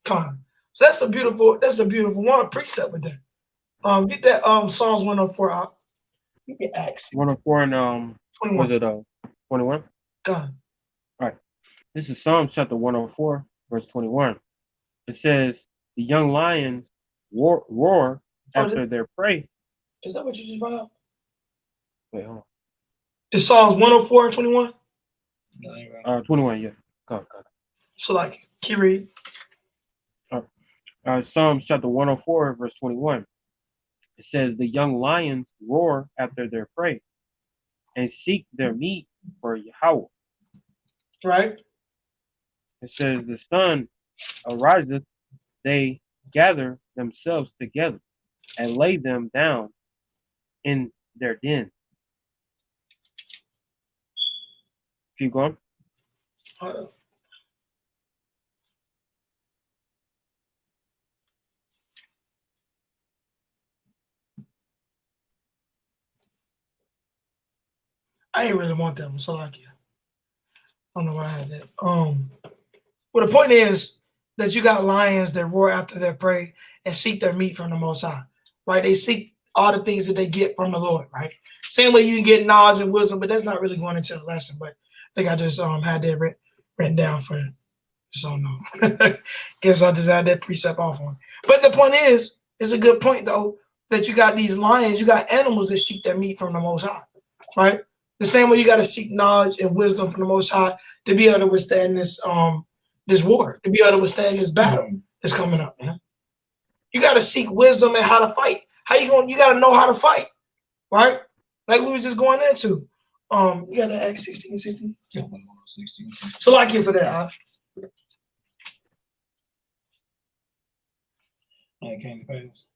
Come on. So that's the beautiful one precept with that. Get that Psalms 104 out. You get Acts 104 and 21. was it 21? Come on. All This is Psalms chapter 104, verse 21. It says, the young lions roar Oh, after their prey. is that what you just brought up? Wait, hold It's Psalms 104 and 21. on. 21, yeah. Go. So like, keep reading. Psalms chapter 104, verse 21. It says, the young lions roar after their prey and seek their meat for Yahweh. Right. It says, the sun ariseth, they gather themselves together and lay them down in their den. Keep going. I ain't really want them. So like, yeah. I don't know why I had that. Well, the point is that you got lions that roar after their prey and seek their meat from the Most High, right? They seek all the things that they get from the Lord, right? Same way you can get knowledge and wisdom, but that's not really going into the lesson. But I think I just had that written down for just don't know. Guess I just had that precept off on. But the point is, it's a good point though that you got these lions, you got animals that seek their meat from the Most High, right? The same way you got to seek knowledge and wisdom from the Most High to be able to withstand this this war, to be able to withstand this battle that's coming up, man. You got to seek wisdom and how to fight. How you going? You got to know how to fight, right? Like we was just going into. You got to Acts 16:16. Yeah, 16. So like you for that, huh? And it came to pass.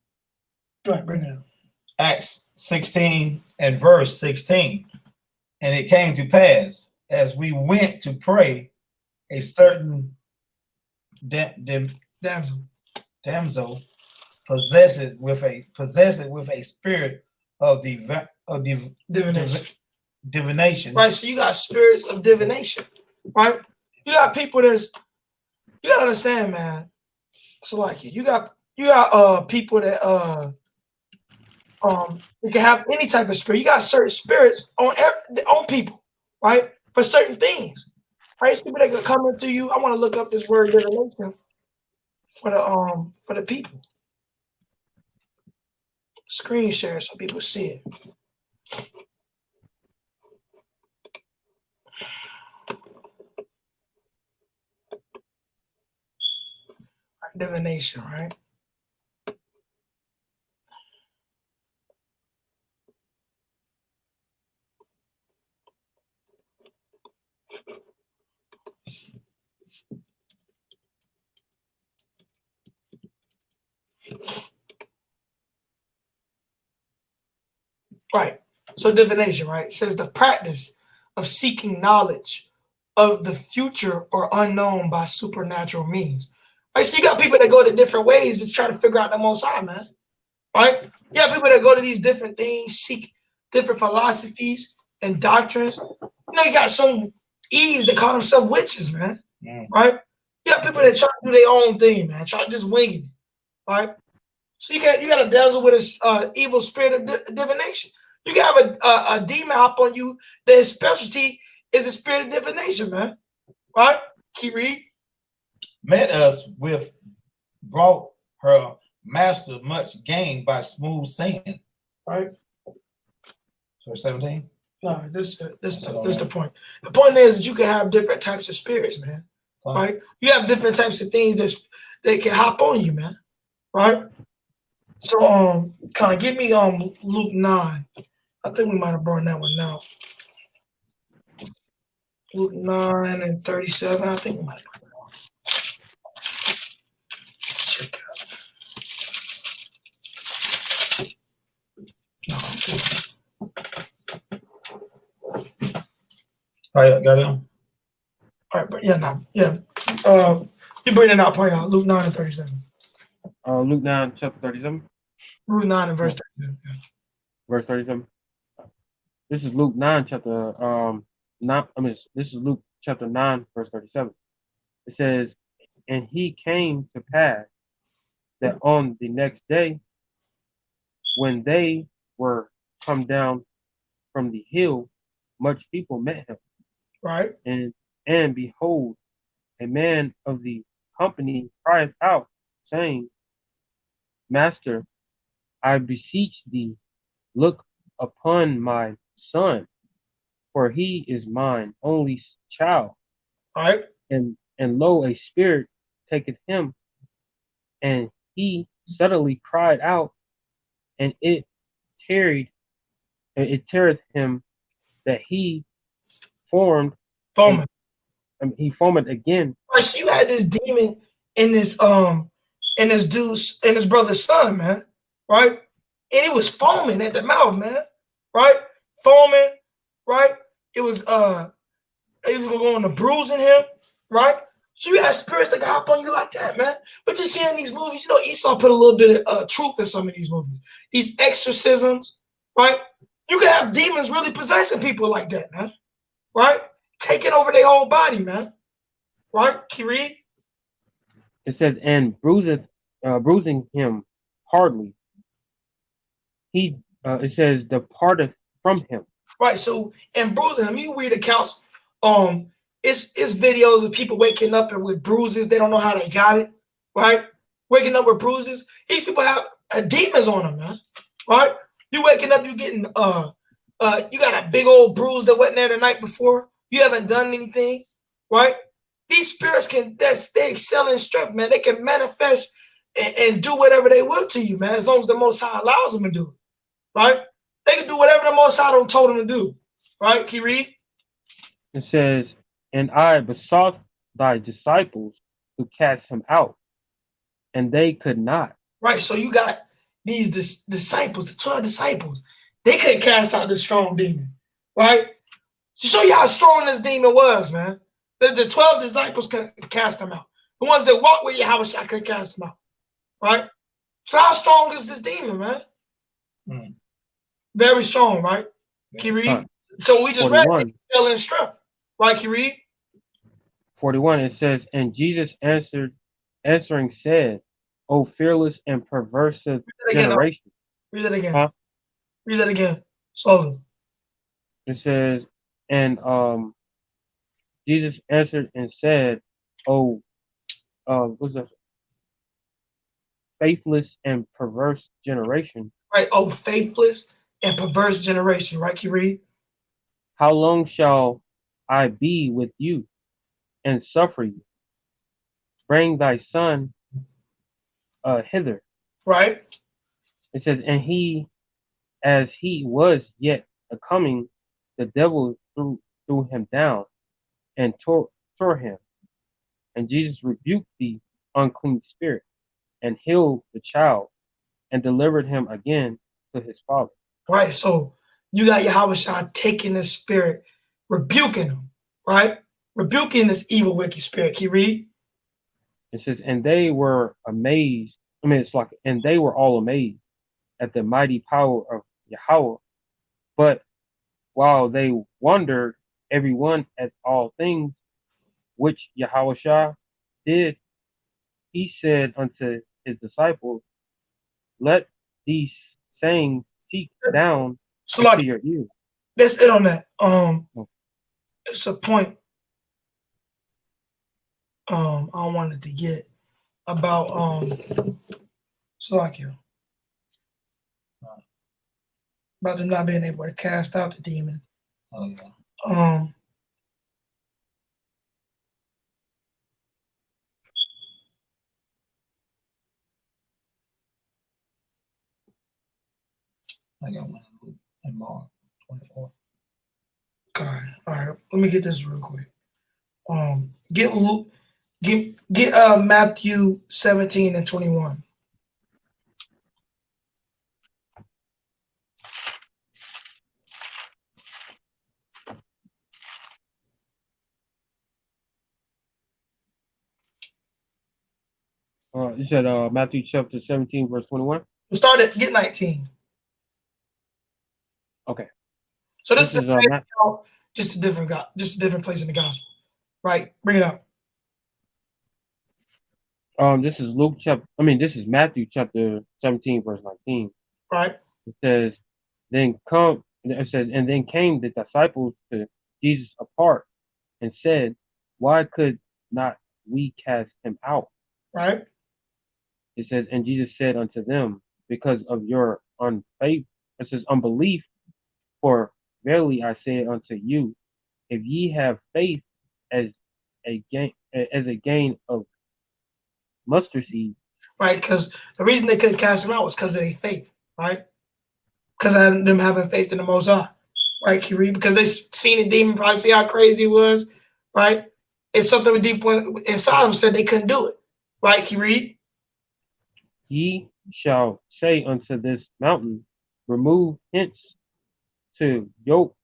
Right, bring it up. Acts 16 and verse 16. And it came to pass, as we went to pray, a certain damsel possessed with a spirit of divination. Right, so you got spirits of divination, right? You got people you gotta understand, man. So like you got people that you can have any type of spirit. You got certain spirits on people, right? For certain things, right? It's people that can come into you. I want to look up this word divination for the people. Screen share so people see it. Divination, right? Right. So divination, right? It says the practice of seeking knowledge of the future or unknown by supernatural means. Right. So you got people that go to different ways to try to figure out the Most High, man. Right. You got people that go to these different things, seek different philosophies and doctrines. You know, you got some Eves that call themselves witches, man. Right. You got people that try to do their own thing, man. Try to just wing it. Right. So you got to dazzle with an evil spirit of divination. You can have a demon hop on you. Their specialty is the spirit of divination, man. Right? Keep reading. Met us with brought her master much gain by smooth sand. Right. So 17. No, this the point. The point is that you can have different types of spirits, man. Right? You have different types of things that can hop on you, man. Right? So kind of give me Luke 9. I think we might have brought that one out. Luke 9 and 37. I think we might have brought that one. Check out. All right, got him. All right, but yeah. You bring it out, point out Luke 9 and 37. Luke 9, chapter 37. Luke 9 and verse 37. Yeah. Verse 37. This is Luke 9, chapter this is Luke chapter 9, verse 37. It says, and he came to pass that on the next day, when they were come down from the hill, much people met him. Right. And behold, a man of the company cried out, saying, Master, I beseech thee, look upon my son, for he is mine only child, right? and lo, a spirit taketh him, and he suddenly cried out, and tarried, it teareth him that he formed, and Foreman. he formed again. Right, so you had this demon in this dude's in his brother's son, man, right? And it was foaming at the mouth, man, right? Foaming, right? It was going to bruising him, right? So you have spirits that can hop on you like that, man. But you see in these movies, you know, Esau put a little bit of truth in some of these movies. These exorcisms, right? You can have demons really possessing people like that, man, right? Taking over their whole body, man. Right, Kiri? It says, and bruising him hardly. It says, departed from him. Right, so and bruising him, you read accounts, it's videos of people waking up and with bruises, they don't know how they got it, right? Waking up with bruises. These people have demons on them, man. Right? You waking up, you getting you got a big old bruise that wasn't there the night before. You haven't done anything, right? These spirits they excel in strength, man. They can manifest and do whatever they will to you, man, as long as the Most High allows them to do it, right? They can do whatever the Most High told them to do, right? Can you read? It says, and I besought thy disciples to cast him out, and they could not. Right, so you got these disciples, the 12 disciples. They couldn't cast out this strong demon, right? To show you how strong this demon was, man. The 12 disciples could cast them out. The ones that walked with Yahweh could cast them out, right? So how strong is this demon, man? Mm. Very strong, right? Can you read? So we just 41. read excel in strength, right? Can you read? 41, it says, and Jesus answering said, O fearless and perverse generation. Read that again. Huh? Read that again. Slowly. It says, and Jesus answered and said, "Oh, what's that? Faithless and perverse generation. Right. Oh, faithless and perverse generation. Right, can you read? How long shall I be with you and suffer you? Bring thy son hither." Right. It says, and as he was yet a coming, the devil threw him down and tore him. And Jesus rebuked the unclean spirit and healed the child and delivered him again to his father. Right. So you got Yahweh taking this spirit, rebuking him, right? Rebuking this evil, wicked spirit. Can you read? It says, and they were amazed. I mean, it's like, and they were all amazed at the mighty power of Yahweh. But while they wondered, everyone at all things which Yahweh did, he said unto his disciples, let these sayings seek down So like, into your ears. let's hit on that. It's a point I wanted to get about Salakia. About them not being able to cast out the demon. Oh, yeah. I got one in Mark 24. Okay, all right. Let me get this real quick. Get Luke, get Matthew 17 and 21. You said Matthew chapter 17, verse 21? We'll start at get 19. Okay. So this is This just a different place in the gospel. Right. Bring it up. This is this is Matthew chapter 17, verse 19. Right. It says, and then came the disciples to Jesus apart and said, why could not we cast him out. Right? It says, and Jesus said unto them, because of your unfaith, it says unbelief, for verily I say unto you, if ye have faith as a gain of mustard seed. Right? Because the reason they couldn't cast him out was because of their faith, right? Because of them having faith in the Most High, right? Can you read? Because they seen a demon, probably see how crazy it was, right? It's something deep inside them said they couldn't do it, right? Can you read? Ye shall say unto this mountain, remove hence to yoke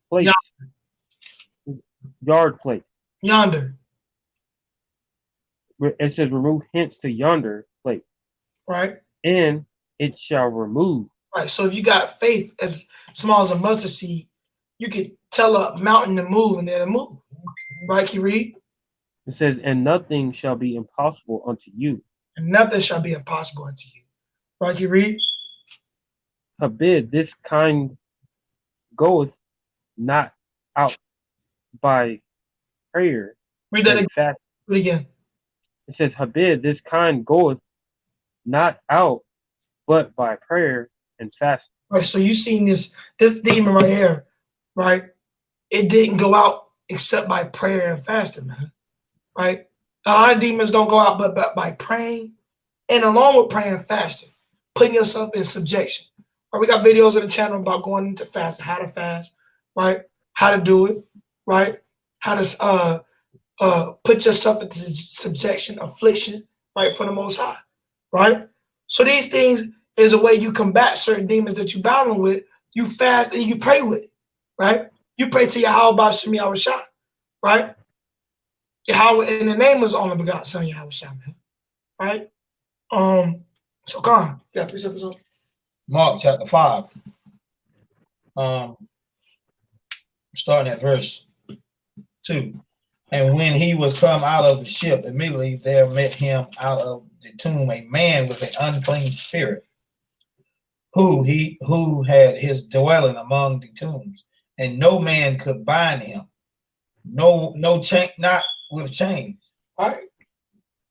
place, yard place. Yonder, It says remove hence to yonder place, right? and it shall remove. Right. So if you got faith as small as a mustard seed, you could tell a mountain to move and it'll move. Right, can you read? It says, and nothing shall be impossible unto you. And nothing shall be impossible unto you. Right, can you read? Forbid this kind goeth not out by prayer Read that and again. fast. Read again. It says, forbid this kind goeth not out but by prayer and fasting. Right. So you seen this demon right here, right? It didn't go out except by prayer and fasting, man. Right? A lot of demons don't go out but by praying, and along with praying and fasting, putting yourself in subjection. Right? We got videos on the channel about going into fasting, how to fast, right? How to do it, right? How to put yourself into subjection, affliction, right, for the Most High, right? So these things is a way you combat certain demons that you're battling with. You fast and you pray with it, right? You pray to Yahweh Shem Yahweh Shah, right? Yahweh in the name of His only begotten Son Yahweh Shah, man, right? So come on, yeah, precepts on. Mark chapter 5. Starting at verse 2. And when he was come out of the ship, immediately there met him out of the tomb a man with an unclean spirit, who had his dwelling among the tombs, and no man could bind him, no chain, not with chains, Right?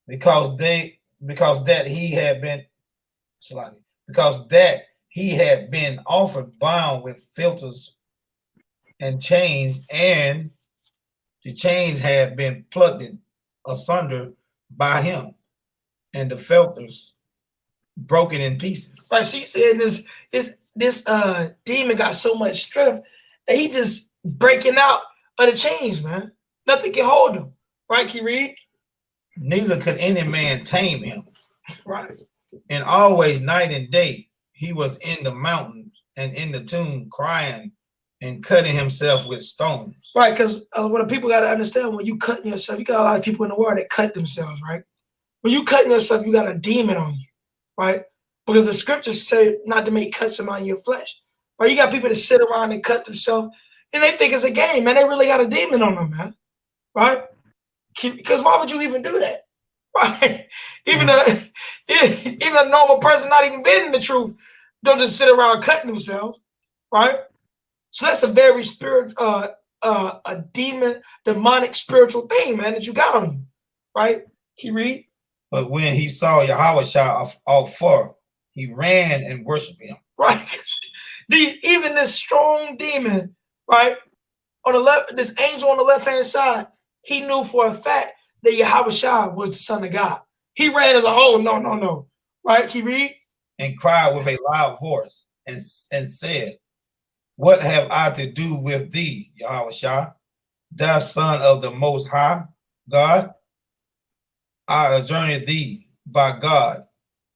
because that he had been offered bound with filters and chains, and the chains had been plucked asunder by him, and the filters broken in pieces. Right. So you said this demon got so much strength that he just breaking out of the chains, man. Nothing can hold him. Right, can you read? Neither could any man tame him. Right. And always night and day he was in the mountains and in the tomb crying and cutting himself with stones. Right, because what the people got to understand, when you cutting yourself, you got a lot of people in the world that cut themselves, right? When you cutting yourself, you got a demon on you, right? Because the scriptures say not to make cuts among your flesh. Right? You got people that sit around and cut themselves, and they think it's a game, man. They really got a demon on them, man. Right? Because why would you even do that? Right? Even a normal person not even been in the truth don't just sit around cutting themselves, right? So that's a very a demonic spiritual thing, man, that you got on you, right? Can you read? But when he saw Yahweh Shah afar, he ran and worshiped him. Right? Even this strong demon, right, on the left, this angel on the left-hand side, he knew for a fact that Yahweh Shah was the Son of God. He ran as a whole, no. Right? Can you read? And cried with a loud voice and said, what have I to do with thee, Yahweh Shah, thou Son of the Most High God? I adjourn thee by God,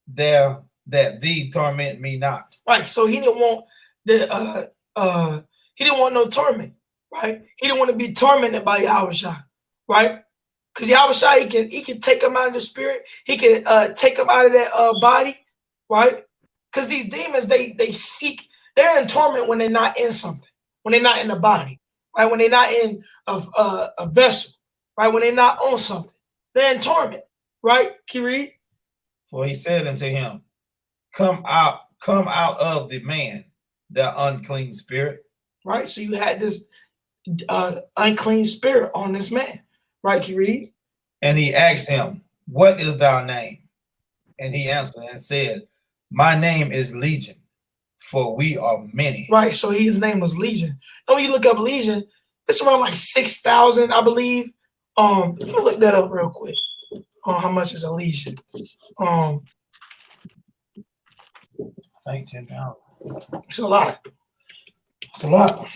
there that thee torment me not. Right. So he didn't want he didn't want no torment, right? He didn't want to be tormented by Yahweh Shah, right? Because Yahweh Shah, he can take him out of the spirit, he can take him out of that body, right? Because these demons, they're in torment when they're not in something, when they're not in the body, right? When they're not in a vessel, right? When they're not on something, they're in torment, right? Can you read? For he said unto him, come out of the man, the unclean spirit. Right? So you had this unclean spirit on this man, right? Can you read? And he asked him, what is thy name? And he answered and said, my name is Legion, for we are many. Right. So his name was Legion. And when you look up Legion, it's around like 6,000, I believe. Let me look that up real quick. How much is a legion? I think 10,000. It's a lot. It's a lot.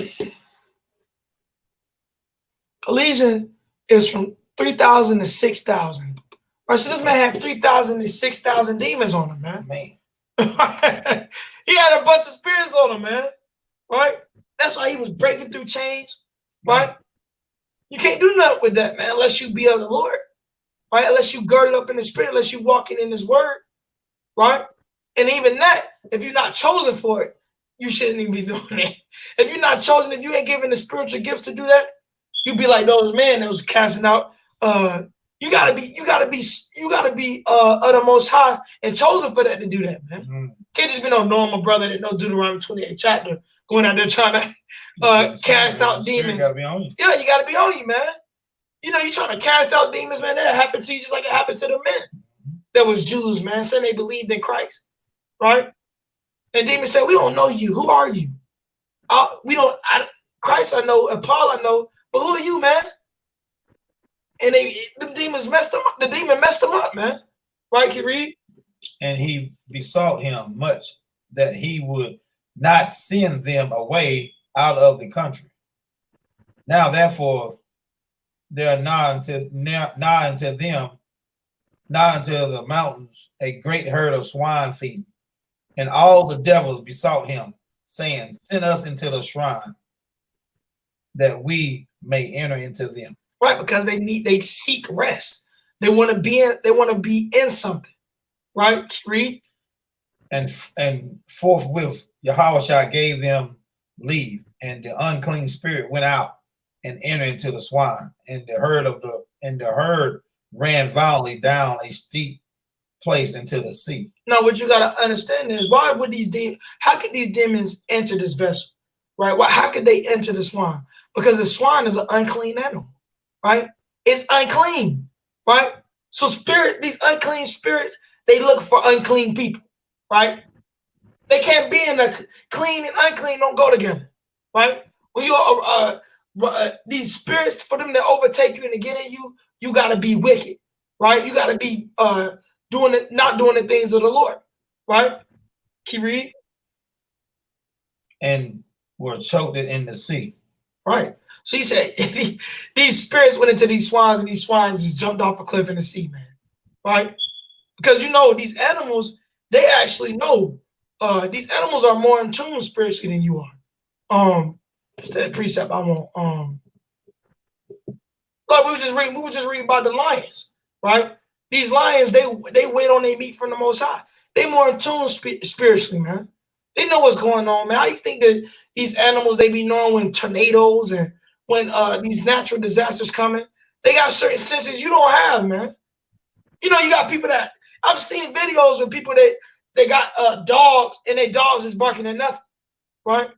A legion is from 3,000 to 6,000. Right, so this man had 3,000 to 6,000 demons on him, man. He had a bunch of spirits on him, man. Right? That's why he was breaking through chains. Right? You can't do nothing with that, man, unless you be of the Lord. Right? Unless you girded up in the spirit, unless you walking in his word. Right? And even that, if you're not chosen for it, you shouldn't even be doing it. If you're not chosen, if you ain't given the spiritual gifts to do that, you be like those men that was casting out. You gotta be of the Most High and chosen for that to do that, man. Can't just be no normal brother that know Deuteronomy 28 chapter going out there trying to cast out demons. Yeah, you gotta be on you, man. You know, you trying to cast out demons, man. That happened to you just like it happened to the men. That was Jews, man, saying they believed in Christ, right? And demons said, "We don't know you. Who are you? Christ I know, and Paul I know, but who are you, man?" And the demons messed them up. The demon messed them up, man. Right? Can you read? And he besought him much that he would not send them away out of the country. Now, therefore, there are nigh unto the mountains a great herd of swine feeding. And all the devils besought him, saying, send us into the shrine, that we may enter into them. Right, because they seek rest. They want to be in something. Right? Read. And forthwith Yahushua gave them leave, and the unclean spirit went out and entered into the swine, and the herd ran violently down a steep place into the sea. Now, what you gotta understand is how could these demons enter this vessel? Right? How could they enter the swine? Because the swine is an unclean animal, right? It's unclean, right? So these unclean spirits, they look for unclean people, right? They can't be in the clean and unclean don't go together, right? When you these spirits, for them to overtake you and to get in you, you gotta be wicked, right? You gotta be not doing the things of the Lord, right? Can you read? And were choked in the sea. Right. So he said these spirits went into these swines, and these swines just jumped off a cliff in the sea, man. Right? Because these animals, they actually know. These animals are more in tune spiritually than you are. It's that precept I want. Like we were just reading about the lions, right? These lions, they wait on their meat from the Most High. They more in tune spiritually, man. They know what's going on, man. How you think that these animals, they be knowing when tornadoes and when these natural disasters coming? They got certain senses you don't have, man. You got people that I've seen videos with people that they got dogs, and their dogs is barking at nothing, right?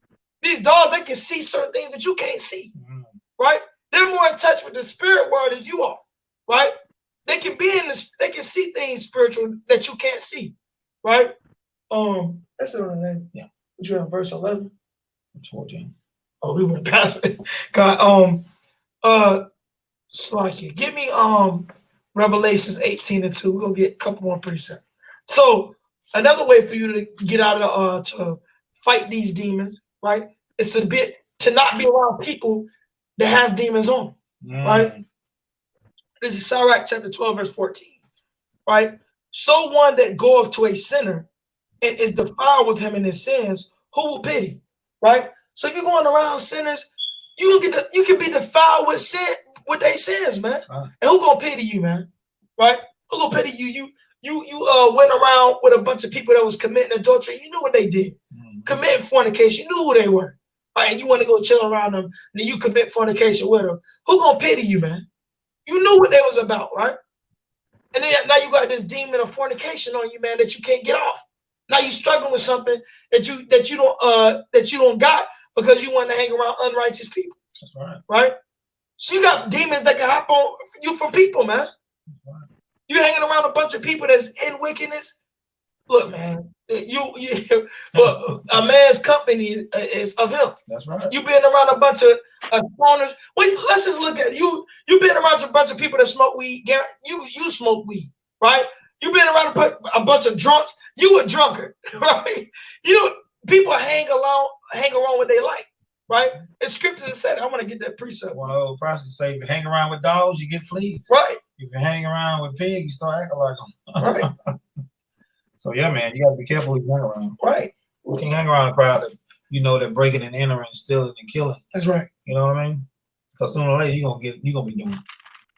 These dogs, they can see certain things that you can't see, right? They're more in touch with the spirit world than you are, right? They can they can see things spiritual that you can't see, right? That's the only thing. Yeah. You have verse 11? 14. Oh, we went past it. God, Slakia. Give me Revelations 18:2. We're gonna get a couple more precepts. So another way for you to get out of to fight these demons, right? Is to not be around people that have demons on them, right? This is Sirach chapter 12, verse 14. Right? So one that goeth to a sinner and is defiled with him in his sins, who will pity? Right? So if you're going around sinners, you can be defiled with their sins, man. And who gonna pity you, man? Right? Who gonna pity you? You went around with a bunch of people that was committing adultery. You knew what they did. Committing fornication. You knew who they were. Right? And you want to go chill around them, and then you commit fornication with them. Who gonna pity you, man? You knew what they was about, right? And then now you got this demon of fornication on you, man, that you can't get off. Now you struggling with something that you don't got because you want to hang around unrighteous people. That's right. Right? So you got demons that can hop on you from people, man. You hanging around a bunch of people that's in wickedness. Look, man, you well, a man's company is of him. That's right. You been around a bunch of stoners. Well, let's just look at you. You been around a bunch of people that smoke weed. You smoke weed, right? You been around a bunch of drunks. You a drunkard, right? You know, people hang around what they like, right? And scripture said, I want to get that precept. One old prophet say, if you hang around with dogs, you get fleas. Right. If you hang around with pigs, you start acting like them. Right. So yeah, man, you gotta be careful who you hang around. Right. You can't hang around a crowd that they're breaking and entering, stealing and killing. That's right. You know what I mean? Because sooner or later you're gonna be doing it.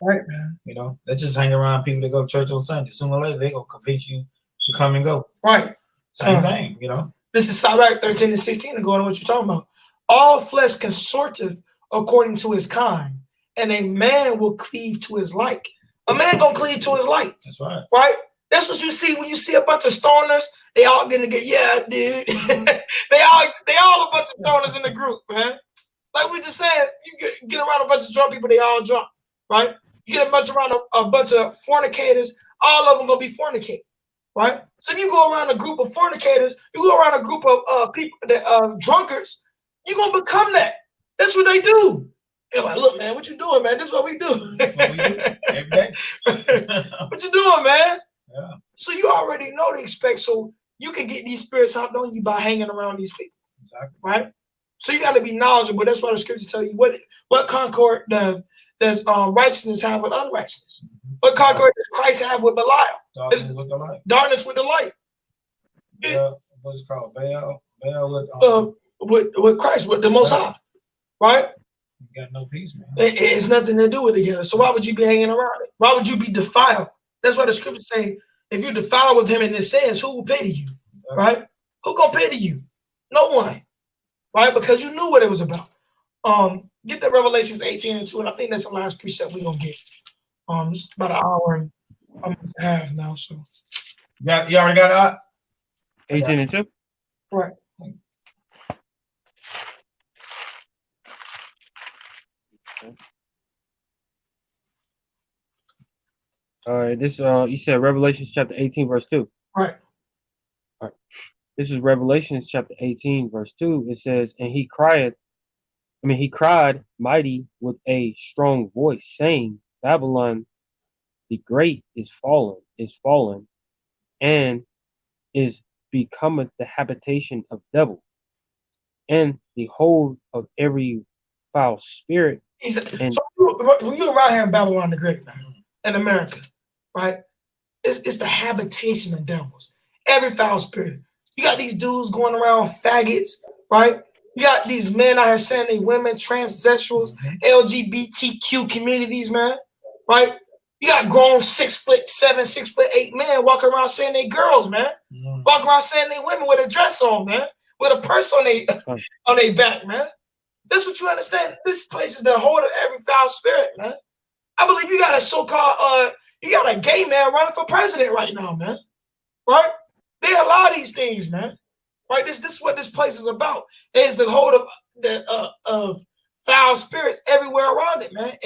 Right, man. You know, they just hang around people that go to church on Sunday. Sooner or later they're gonna convince you to come and go. Right. Same thing, you know. This is Sirach 13 and 16 to go on what you're talking about. All flesh consorteth according to his kind, and a man will cleave to his like. A man gonna cleave to his like. That's right. Right? That's what you see when you see a bunch of stoners. They all gonna get, yeah, dude. they all a bunch of stoners in the group, man. Like we just said, you get around a bunch of drunk people, they all drunk, right? You get around a bunch of fornicators, all of them gonna be fornicating, right? So if you go around a group of fornicators, you go around a group of people that drunkards, you're gonna become that. That's what they do. They're like, look, man, what you doing, man? This is what we do. That's what we do every day. What you doing, man? Yeah. So you already know to expect. So you can get these spirits out on you by hanging around these people. Exactly. Right? So you got to be knowledgeable. That's why the scriptures tell you what concord does righteousness have with unrighteousness. What concord does Christ have with Belial? Darkness with the light. Darkness with the light. What's it called? Baal with Christ, with the Most High. Right? You got no peace, man. It's nothing to do with together. So why would you be hanging around it? Why would you be defiled? That's why the scriptures say, if you defile with him in this sense, who will pay to you? Exactly. Right? Who gonna pay to you? No one. Right? Because you knew what it was about. Get the Revelations 18 and 2, and I think that's the last precept we're gonna get. It's about an hour and a half now. So You already got it? 18 and 2. right. All right, this you said Revelations chapter 18 verse 2. Right. All right. This is Revelations chapter 18 verse 2. It says, and he cried mighty with a strong voice, saying, Babylon the great is fallen, and is becometh the habitation of devil, and the hold of every foul spirit. So when you're around here in Babylon the Great, man, in America, right? It's the habitation of devils. Every foul spirit. You got these dudes going around faggots, right? You got these men out here saying they women, transsexuals, LGBTQ communities, man, right? You got grown 6'7", 6'8" men walking around saying they girls, man. Walking around saying they women with a dress on, man, with a purse on their back, man. That's what you understand. This place is the hold of every foul spirit, man. I believe you got a so-called you got a gay man running for president right now, man. Right? They allow these things, man. Right? This is what this place is about. It's the hold of foul spirits everywhere around it, man,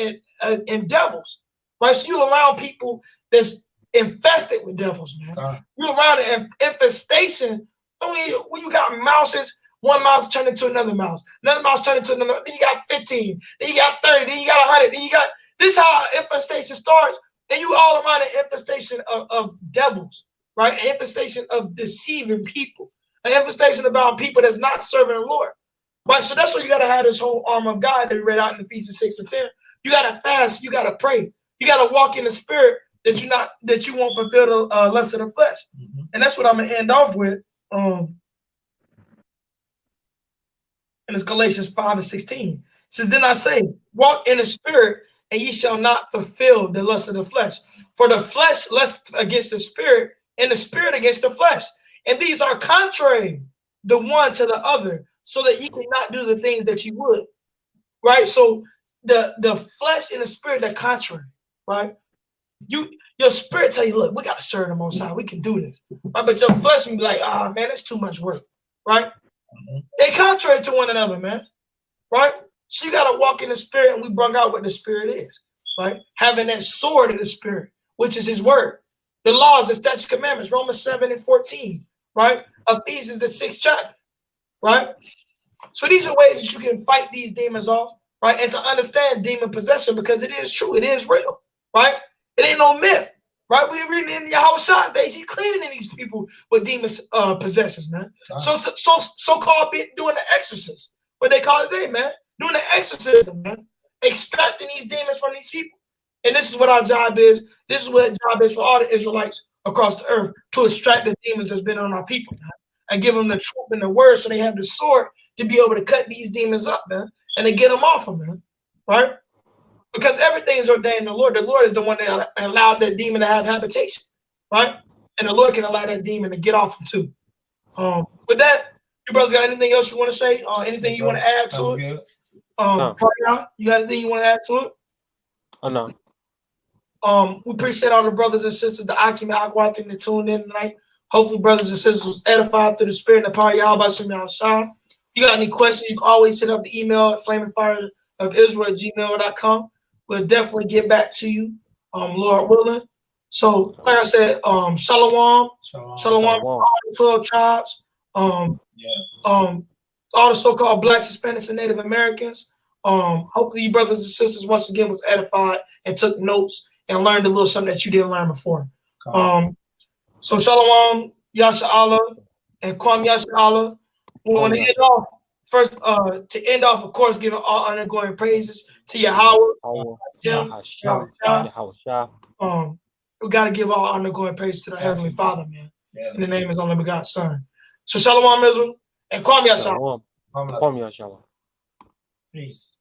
and devils. Right? So you allow people that's infested with devils, man. You around an infestation. I mean, when you got mouses, one mouse turned into another mouse turned into another. Then you got 15. Then you got 30. Then you got 100. Then you got this. How infestation starts, and you all around an infestation of devils, right? An infestation of deceiving people, an infestation about people that's not serving the Lord, right? So that's why you got to have this whole armor of God that we read out in Ephesians 6 and 10. You got to fast. You got to pray. You got to walk in the spirit that you won't fulfill the lust of the flesh. And that's what I'm gonna end off with. And it's Galatians 5 and 16. It says, then I say, walk in the spirit, and ye shall not fulfill the lust of the flesh. For the flesh lusts against the spirit, and the spirit against the flesh. And these are contrary the one to the other, so that you cannot do the things that you would. Right? So the flesh and the spirit, they're contrary, right? Your spirit tell you, look, we got to serve the Most High. We can do this. Right? But your flesh will be like, man, that's too much work. Right? They contrary to one another, man. Right? So you got to walk in the spirit, and we bring out what the spirit is. Right? Having that sword of the spirit, which is his word. The laws, the statutes, commandments, Romans 7 and 14, right? Ephesians, the 6th chapter, right? So these are ways that you can fight these demons off, right? And to understand demon possession, because it is true, it is real, right? It ain't no myth, right? We're reading in Yahweh days, he's cleaning in these people with demon possessions, man. So-called doing the exorcist, what they call it today, man. Doing the exorcism, man. Extracting these demons from these people. And this is what our job is. This is what job is for all the Israelites across the earth, to extract the demons that's been on our people, man. And give them the truth and the word so they have the sword to be able to cut these demons up, man. And to get them off them, man. Right? Because everything is ordained in the Lord. The Lord is the one that allowed that demon to have habitation. Right? And the Lord can allow that demon to get off them too. With that, you brothers got anything else you want to say? Anything you want to add to it? No. You got anything you want to add to it? Oh, no. We appreciate all the brothers and sisters, the Akim and Aqua, that tuned in tonight. Hopefully, brothers and sisters was edified through the spirit and the power of Yahweh Shem Yahushua. You got any questions, you can always hit up the email at flamingfireofisrael@gmail.com. We'll definitely get back to you, Lord willing. So, like I said, Shalom, all the 12 tribes, all the so-called Blacks, Hispanics, and Native Americans. Hopefully, you brothers and sisters once again was edified and took notes and learned a little something that you didn't learn before. So Shalom, Yasha Allah, and Kwam Yasha Allah. We want to end off first, to end off, of course, giving all honor, glory, and praises to Yahweh. We got to give all honor, glory, and praise to the Heavenly Father, man. In the name of His only begotten Son. So Shalom, Israel, and Kwam Yasha. Kwam Yasha. Peace.